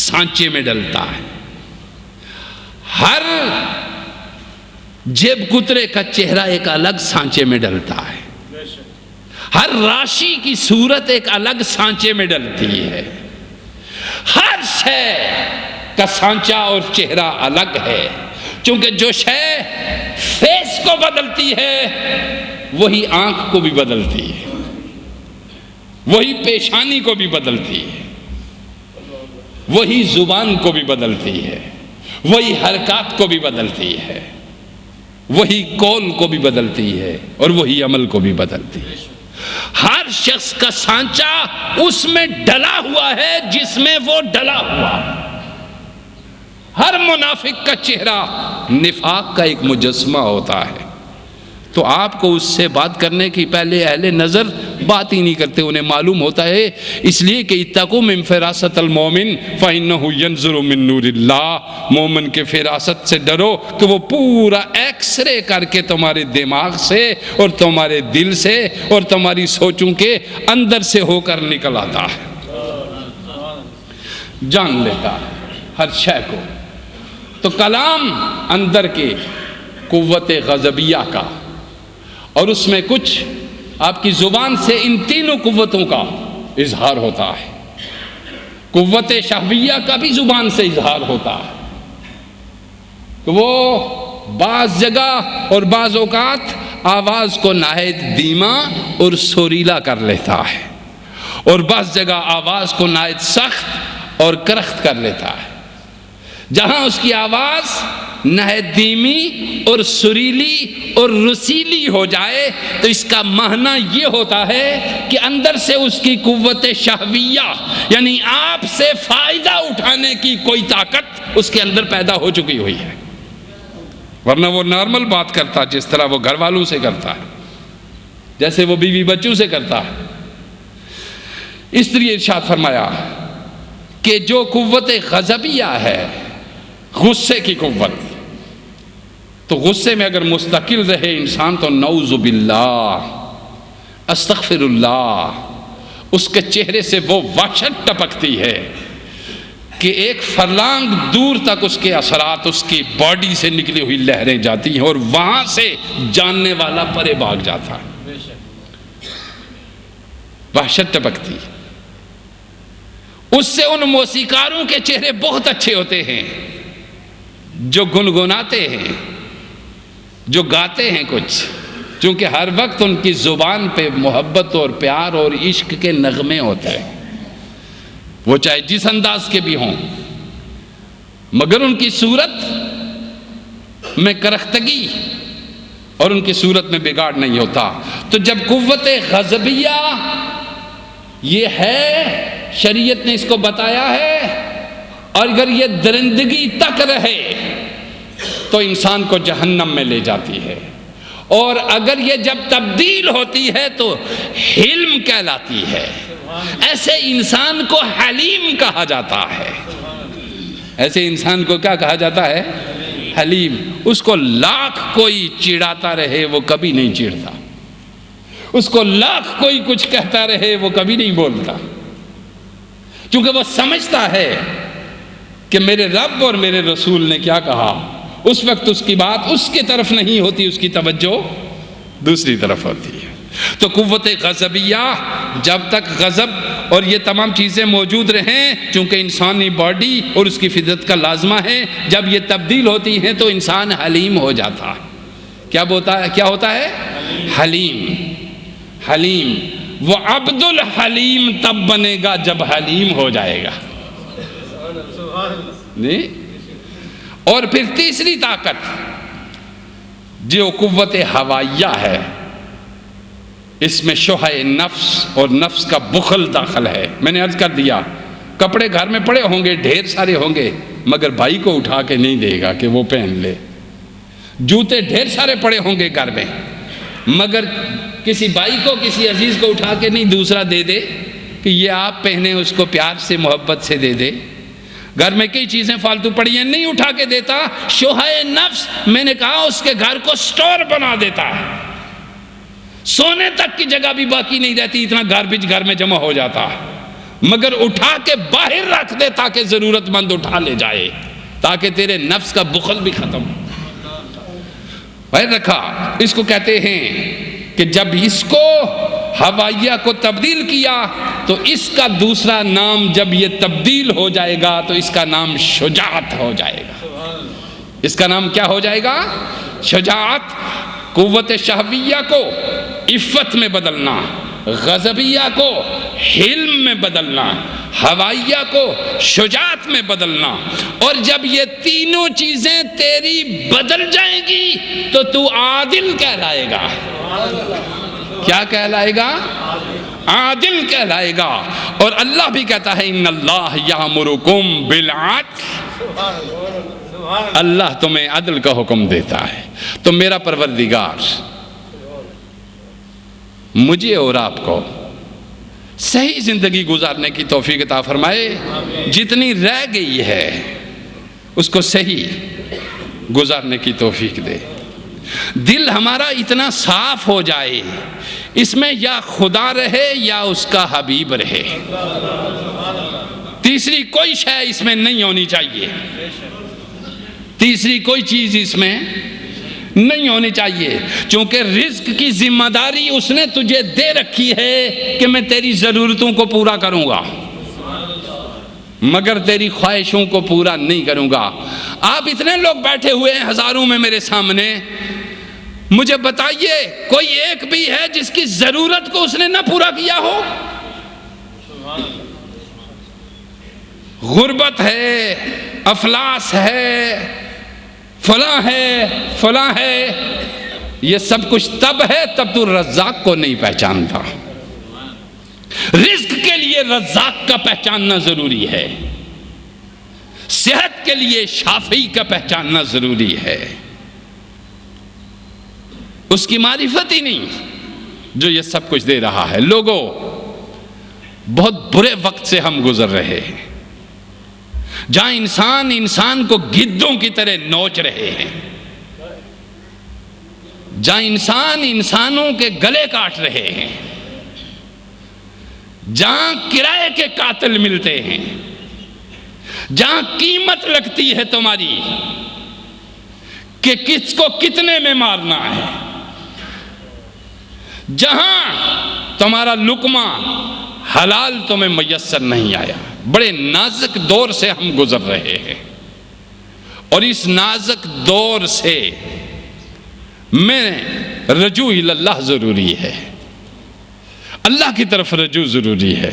سانچے میں ڈلتا ہے، ہر جیب کترے کا چہرہ ایک الگ سانچے میں ڈلتا ہے، ہر راشی کی صورت ایک الگ سانچے میں ڈلتی ہے، ہر شے کا سانچہ اور چہرہ الگ ہے، چونکہ جو شے فیس کو بدلتی ہے وہی آنکھ کو بھی بدلتی ہے، وہی پیشانی کو بھی بدلتی ہے، وہی زبان کو بھی بدلتی ہے، وہی حرکات کو بھی بدلتی ہے، وہی قول کو بھی بدلتی ہے، اور وہی عمل کو بھی بدلتی ہے۔ ہر شخص کا سانچہ اس میں ڈلا ہوا ہے جس میں وہ ڈلا ہوا۔ ہر منافق کا چہرہ نفاق کا ایک مجسمہ ہوتا ہے، تو آپ کو اس سے بات کرنے کی پہلے اہل نظر بات ہی نہیں کرتے، انہیں معلوم ہوتا ہے، اس لیے کہ اتقوا من فراست المومن فإنہ ينظر من نور اللہ، مومن کے فراست سے ڈرو کہ وہ پورا ایکس رے کر کے تمہارے دماغ سے اور تمہارے دل سے اور تمہاری سوچوں کے اندر سے ہو کر نکل آتا ہے، جان لیتا ہے ہر شے کو۔ تو کلام اندر کے قوت غضبیہ کا، اور اس میں کچھ آپ کی زبان سے ان تینوں قوتوں کا اظہار ہوتا ہے۔ قوت شہویہ کا بھی زبان سے اظہار ہوتا ہے، کہ وہ بعض جگہ اور بعض اوقات آواز کو نہایت دھیما اور سریلا کر لیتا ہے، اور بعض جگہ آواز کو نہایت سخت اور کرخت کر لیتا ہے۔ جہاں اس کی آواز نہایت دھیمی اور سریلی اور رسیلی ہو جائے تو اس کا معنی یہ ہوتا ہے کہ اندر سے اس کی قوت شہویہ، یعنی آپ سے فائدہ اٹھانے کی کوئی طاقت اس کے اندر پیدا ہو چکی ہوئی ہے، ورنہ وہ نارمل بات کرتا جس طرح وہ گھر والوں سے کرتا ہے، جیسے وہ بیوی بچوں سے کرتا ہے۔ اس لیے ارشاد فرمایا کہ جو قوت غضبیہ ہے، غصے کی قوت، تو غصے میں اگر مستقل رہے انسان تو نعوذ باللہ، استغفر اللہ، اس کے چہرے سے وہ وحشت ٹپکتی ہے کہ ایک فرلانگ دور تک اس کے اثرات اس کی باڈی سے نکلی ہوئی لہریں جاتی ہیں، اور وہاں سے جاننے والا پرے بھاگ جاتا ہے، وحشت ٹپکتی۔ اس سے ان موسیقاروں کے چہرے بہت اچھے ہوتے ہیں جو گنگناتے ہیں، جو گاتے ہیں کچھ، چونکہ ہر وقت ان کی زبان پہ محبت اور پیار اور عشق کے نغمے ہوتے ہیں، وہ چاہے جس انداز کے بھی ہوں، مگر ان کی صورت میں کرختگی اور ان کی صورت میں بگاڑ نہیں ہوتا۔ تو جب قوت غضبیہ یہ ہے، شریعت نے اس کو بتایا ہے، اور اگر یہ درندگی تک رہے تو انسان کو جہنم میں لے جاتی ہے، اور اگر یہ جب تبدیل ہوتی ہے تو حلم کہلاتی ہے۔ ایسے انسان کو حلیم کہا جاتا ہے، ایسے انسان کو کیا کہا جاتا ہے؟ حلیم، اس کو لاکھ کوئی چڑھاتا رہے وہ کبھی نہیں چڑھتا، اس کو لاکھ کوئی کچھ کہتا رہے وہ کبھی نہیں بولتا، کیونکہ وہ سمجھتا ہے کہ میرے رب اور میرے رسول نے کیا کہا۔ اس وقت اس کی بات اس کی طرف نہیں ہوتی، اس کی توجہ دوسری طرف ہوتی ہے۔ تو قوت غضبیہ، جب تک غضب اور یہ تمام چیزیں موجود رہیں، چونکہ انسانی باڈی اور اس کی فطرت کا لازمہ ہے، جب یہ تبدیل ہوتی ہیں تو انسان حلیم ہو جاتا ہے۔ کیا ہوتا ہے؟ حلیم۔ حلیم، وہ عبد الحلیم تب بنے گا جب حلیم ہو جائے گا۔ اور پھر تیسری طاقت جو قوت ہوائیہ ہے، اس میں شح نفس اور نفس کا بخل داخل ہے۔ میں نے عرض کر دیا، کپڑے گھر میں پڑے ہوں گے، ڈھیر سارے ہوں گے، مگر بھائی کو اٹھا کے نہیں دے گا کہ وہ پہن لے۔ جوتے ڈھیر سارے پڑے ہوں گے گھر میں، مگر کسی بھائی کو، کسی عزیز کو اٹھا کے نہیں دوسرا دے دے کہ یہ آپ پہنے، اس کو پیار سے محبت سے دے دے۔ گھر میں کئی چیزیں فالتو پڑی ہیں، نہیں اٹھا کے دیتا۔ شح نفس، میں نے کہا، اس کے گھر کو سٹور بنا دیتا ہے، سونے تک کی جگہ بھی باقی نہیں رہتی، اتنا گاربیج گھر میں جمع ہو جاتا، مگر اٹھا کے باہر رکھ دے تاکہ ضرورت مند اٹھا لے جائے، تاکہ تیرے نفس کا بخل بھی ختم ہو۔ باہر رکھا۔ اس کو کہتے ہیں کہ جب اس کو ہوائیہ کو تبدیل کیا تو اس کا دوسرا نام، جب یہ تبدیل ہو جائے گا تو اس کا نام شجاعت ہو جائے گا۔ اس کا نام کیا ہو جائے گا؟ شجاعت۔ قوت شہویہ کو عفت میں بدلنا، غضبیہ کو حلم میں بدلنا، ہوائیہ کو شجاعت میں بدلنا۔ اور جب یہ تینوں چیزیں تیری بدل جائیں گی تو تو عادل کہلائے گا۔ کیا کہلائے گا؟ عادل کہلائے گا۔ اور اللہ بھی کہتا ہے ان اللہ یامرکم بالعدل، اللہ تمہیں عدل کا حکم دیتا ہے۔ تو میرا پروردگار مجھے اور آپ کو صحیح زندگی گزارنے کی توفیق عطا فرمائے، جتنی رہ گئی ہے اس کو صحیح گزارنے کی توفیق دے۔ دل ہمارا اتنا صاف ہو جائے، اس میں یا خدا رہے یا اس کا حبیب رہے، تیسری کوئی شے اس میں نہیں ہونی چاہیے، تیسری کوئی چیز اس میں نہیں ہونی چاہیے، چونکہ رزق کی ذمہ داری اس نے تجھے دے رکھی ہے کہ میں تیری ضرورتوں کو پورا کروں گا، مگر تیری خواہشوں کو پورا نہیں کروں گا۔ آپ اتنے لوگ بیٹھے ہوئے ہیں ہزاروں میں میرے سامنے، مجھے بتائیے کوئی ایک بھی ہے جس کی ضرورت کو اس نے نہ پورا کیا ہو؟ غربت ہے، افلاس ہے، فلاں ہے، یہ سب کچھ تب ہے تب تو رزاق کو نہیں پہچانتا۔ رزق کے لیے رزاق کا پہچاننا ضروری ہے، صحت کے لیے شافی کا پہچاننا ضروری ہے، اس کی معرفت ہی نہیں جو یہ سب کچھ دے رہا ہے۔ لوگوں، بہت برے وقت سے ہم گزر رہے ہیں، جہاں انسان کو گدھوں کی طرح نوچ رہے ہیں، جہاں انسانوں کے گلے کاٹ رہے ہیں، جہاں کرائے کے قاتل ملتے ہیں، جہاں قیمت لگتی ہے تمہاری کہ کس کو کتنے میں مارنا ہے، جہاں تمہارا لقمہ حلال تمہیں میسر نہیں آیا۔ بڑے نازک دور سے ہم گزر رہے ہیں، اور اس نازک دور سے میں رجوع اللہ ضروری ہے، اللہ کی طرف رجوع ضروری ہے۔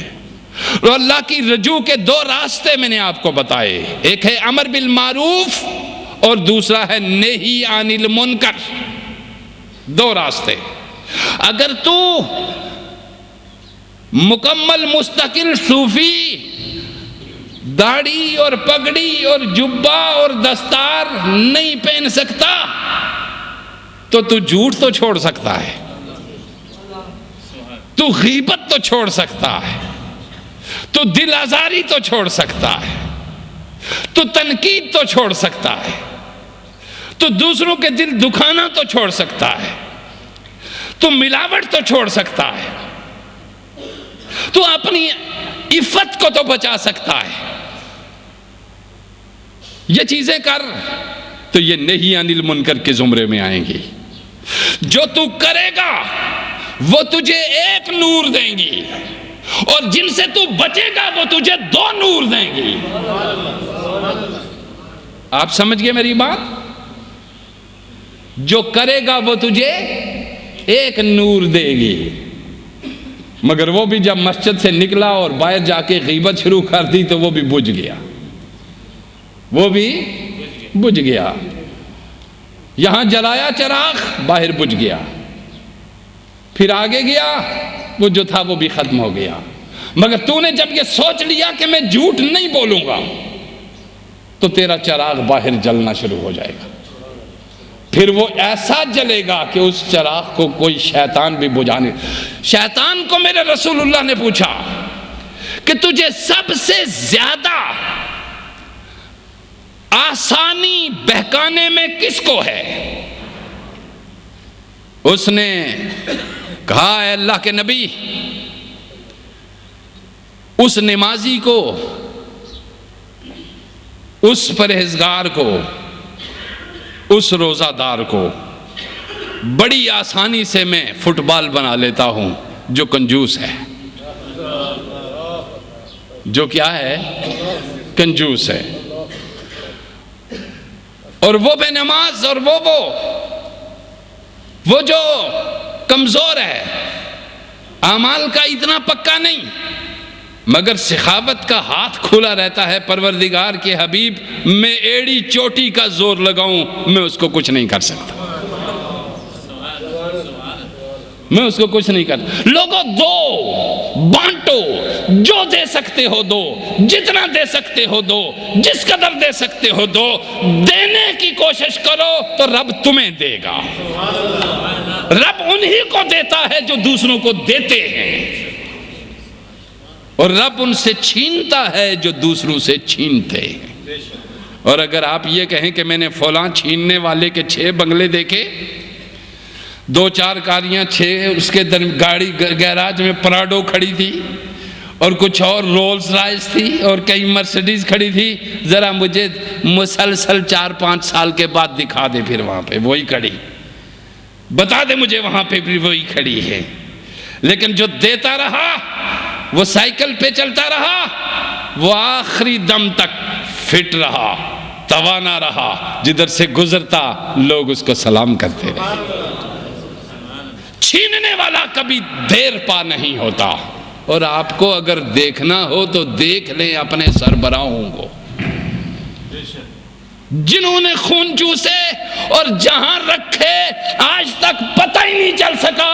اور اللہ کی رجوع کے دو راستے میں نے آپ کو بتائے، ایک ہے امر بالمعروف اور دوسرا ہے نہی عن المنکر۔ دو راستے۔ اگر تو مکمل مستقل صوفی، داڑھی اور پگڑی اور جبہ اور دستار نہیں پہن سکتا تو جھوٹ تو چھوڑ سکتا ہے، تو غیبت تو چھوڑ سکتا ہے، تو دل آزاری تو چھوڑ سکتا ہے، تو تنقید تو چھوڑ سکتا ہے، تو دوسروں کے دل دکھانا تو چھوڑ سکتا ہے، تو ملاوٹ تو چھوڑ سکتا ہے، تو اپنی عفت کو تو بچا سکتا ہے۔ یہ چیزیں کر تو یہ نہی عن المنکر کے زمرے میں آئیں گی۔ جو تو کرے گا وہ تجھے ایک نور دیں گی، اور جن سے تو بچے گا وہ تجھے 2 نور دیں گی۔ آپ سمجھ گئے میری بات؟ جو کرے گا وہ تجھے ایک نور دے گی، مگر وہ بھی جب مسجد سے نکلا اور باہر جا کے غیبت شروع کر دی تو وہ بھی بجھ گیا، وہ بھی بجھ گیا۔ یہاں جلایا چراغ، باہر بجھ گیا، پھر آگے گیا، وہ جو تھا وہ بھی ختم ہو گیا۔ مگر تو نے جب یہ سوچ لیا کہ میں جھوٹ نہیں بولوں گا تو تیرا چراغ باہر جلنا شروع ہو جائے گا، پھر وہ ایسا جلے گا کہ اس چراغ کو کوئی شیطان بھی بجھانے۔ شیطان کو میرے رسول اللہ نے پوچھا کہ تجھے سب سے زیادہ آسانی بہکانے میں کس کو ہے؟ اس نے کہا اے اللہ کے نبی، اس نمازی کو، اس پرہیزگار کو، اس روزہ دار کو بڑی آسانی سے میں فٹ بال بنا لیتا ہوں جو کنجوس ہے۔ جو کیا ہے؟ کنجوس ہے، اور وہ بے نماز، اور وہ جو کمزور ہے، اعمال کا اتنا پکا نہیں، مگر سخاوت کا ہاتھ کھلا رہتا ہے۔ پروردگار کے حبیب، میں ایڑی چوٹی کا زور لگاؤں میں اس کو کچھ نہیں کر سکتا، میں اس کو کچھ نہیں کرتا۔ لوگوں دو، بانٹو، جو دے سکتے ہو دو، جتنا دے سکتے ہو دو، جس قدر دے سکتے ہو دو، دینے کی کوشش کرو تو رب تمہیں دے گا۔ رب انہی کو دیتا ہے جو دوسروں کو دیتے ہیں، اور رب ان سے چھینتا ہے جو دوسروں سے چھینتے ہیں۔ اور اگر آپ یہ کہیں کہ میں نے فلاں چھیننے والے کے 6 بنگلے دیکھے، 2-4 کاریاں، 6 اس کے گاڑی گیراج میں پراڈو کھڑی تھی، اور کچھ اور رولز رائس تھی، اور کئی مرسیڈیز کھڑی تھی، ذرا مجھے مسلسل 4-5 سال کے بعد دکھا دے، پھر وہاں پہ وہی کھڑی، بتا دے مجھے وہاں پہ بھی وہی کھڑی ہے۔ لیکن جو دیتا رہا، وہ سائیکل پہ چلتا رہا، وہ آخری دم تک فٹ رہا، توانا رہا، جدھر سے گزرتا لوگ اس کو سلام کرتے رہے۔ چھیننے والا کبھی دیر پا نہیں ہوتا۔ اور آپ کو اگر دیکھنا ہو تو دیکھ لیں اپنے سربراہوں کو، جنہوں نے خون چوسے اور جہاں رکھے آج تک پتہ ہی نہیں چل سکا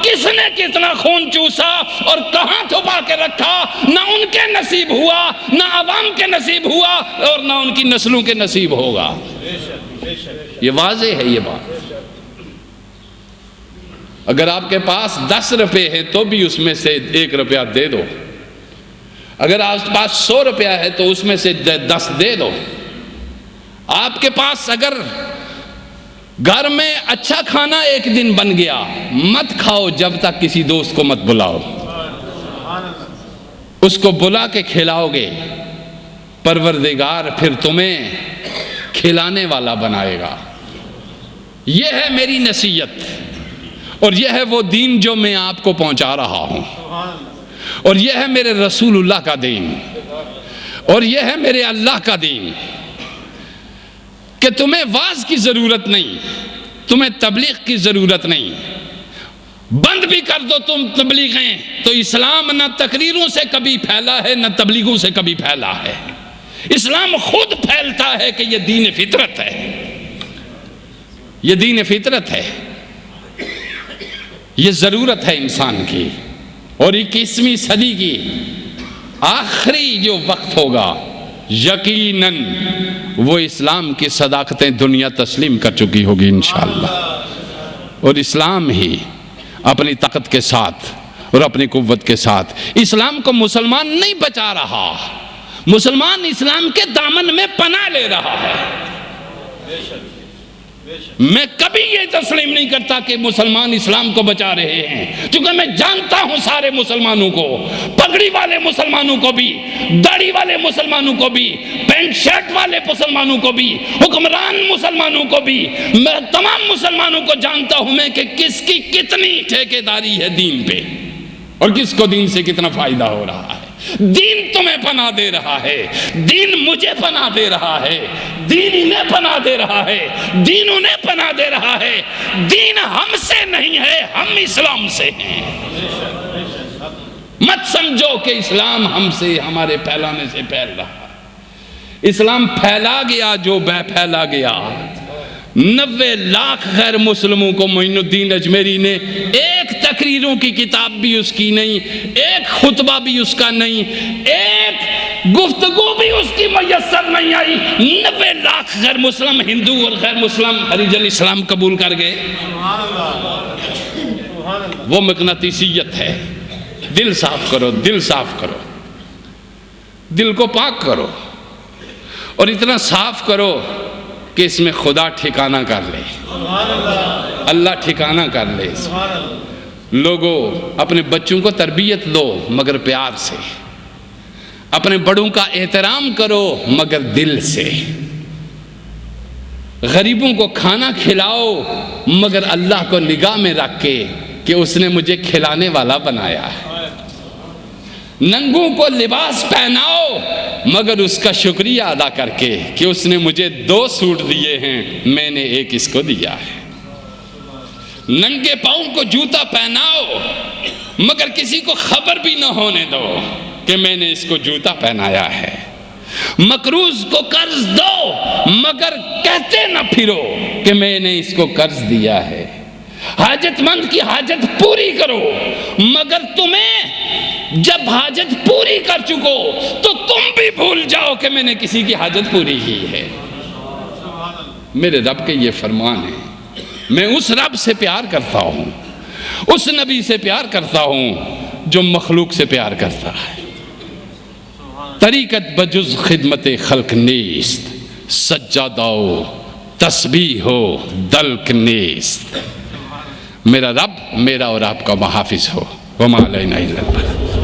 کس نے کتنا خون چوسا اور کہاں چھپا کے رکھا۔ نہ ان کے نصیب ہوا، نہ عوام کے نصیب ہوا، اور نہ ان کی نسلوں کے نصیب ہوگا۔ یہ واضح ہے یہ بات۔ اگر آپ کے پاس 10 روپے ہے تو بھی اس میں سے 1 روپیہ دے دو، اگر آپ کے پاس 100 روپیہ ہے تو اس میں سے 10 دے دو۔ آپ کے پاس اگر گھر میں اچھا کھانا ایک دن بن گیا، مت کھاؤ جب تک کسی دوست کو مت بلاؤ، اس کو بلا کے کھلاؤ گے، پروردگار پھر تمہیں کھلانے والا بنائے گا۔ یہ ہے میری نصیحت، اور یہ ہے وہ دین جو میں آپ کو پہنچا رہا ہوں، اور یہ ہے میرے رسول اللہ کا دین، اور یہ ہے میرے اللہ کا دین، کہ تمہیں واعظ کی ضرورت نہیں، تمہیں تبلیغ کی ضرورت نہیں۔ بند بھی کر دو تم تبلیغیں تو اسلام نہ تقریروں سے کبھی پھیلا ہے نہ تبلیغوں سے کبھی پھیلا ہے۔ اسلام خود پھیلتا ہے کہ یہ دین فطرت ہے، یہ دین فطرت ہے، یہ ضرورت ہے انسان کی۔ اور 21ویں صدی کی آخری جو وقت ہوگا، یقیناً وہ اسلام کی صداقتیں دنیا تسلیم کر چکی ہوگی انشاءاللہ، اور اسلام ہی اپنی طاقت کے ساتھ اور اپنی قوت کے ساتھ اسلام کو مسلمان نہیں بچا رہا، مسلمان اسلام کے دامن میں پناہ لے رہا ہے۔ میں کبھی یہ تسلیم نہیں کرتا کہ مسلمان اسلام کو بچا رہے ہیں، کیونکہ میں جانتا ہوں سارے مسلمانوں کو، پگڑی والے مسلمانوں کو بھی، داڑھی والے مسلمانوں کو بھی، پینٹ شرٹ والے مسلمانوں کو بھی، حکمران مسلمانوں کو بھی، میں تمام مسلمانوں کو جانتا ہوں میں کہ کس کی کتنی ٹھیکیداری ہے دین پہ، اور کس کو دین سے کتنا فائدہ ہو رہا ہے۔ دین تمہیں پناہ دے رہا ہے، دین مجھے پناہ دے رہا ہے، دین انہیں پناہ دے رہا ہے، دین انہیں پناہ دے رہا ہے۔ دین ہم سے نہیں ہے، ہم اسلام سے ہیں۔ مت سمجھو کہ اسلام ہم سے، ہمارے پھیلانے سے پھیل رہا ہے۔ اسلام پھیلا گیا جو بے پھیلا گیا۔ 90 لاکھ غیر مسلموں کو معین الدین اجمیری نے ایک تقریروں کی کتاب بھی اس کی نہیں، ایک خطبہ بھی اس کا نہیں، ایک گفتگو بھی اس کی میسر نہیں آئی۔ 90 لاکھ غیر مسلم ہندو اور غیر مسلم ہریجن اسلام قبول کر گئے۔ وہ مقناطیسیت ہے۔ دل صاف کرو، دل صاف کرو، دل کو پاک کرو، اور اتنا صاف کرو کہ اس میں خدا ٹھکانہ کر لے، اللہ ٹھکانہ کر لے۔ لوگوں، اپنے بچوں کو تربیت دو مگر پیار سے، اپنے بڑوں کا احترام کرو مگر دل سے، غریبوں کو کھانا کھلاؤ مگر اللہ کو نگاہ میں رکھ کے کہ اس نے مجھے کھلانے والا بنایا ہے۔ ننگوں کو لباس پہناؤ مگر اس کا شکریہ ادا کر کے کہ اس نے مجھے 2 سوٹ دیے ہیں، میں نے ایک اس کو دیا ہے۔ ننگے پاؤں کو جوتا پہناؤ مگر کسی کو خبر بھی نہ ہونے دو کہ میں نے اس کو جوتا پہنایا ہے۔ مقروض کو قرض دو مگر کہتے نہ پھرو کہ میں نے اس کو قرض دیا ہے۔ حاجت مند کی حاجت پوری کرو مگر تمہیں جب حاجت پوری کر چکو تو تم بھی بھول جاؤ کہ میں نے کسی کی حاجت پوری کی ہے۔ میرے رب کے یہ فرمان ہے۔ میں اس رب سے پیار کرتا ہوں، اس نبی سے پیار کرتا ہوں جو مخلوق سے پیار کرتا ہے۔ طریقت بجز خدمت خلق نیست، سجادہ و تسبیح و دلک نیست۔ میرا رب میرا اور آپ کا محافظ ہو۔ وما علینا الا البلاغ۔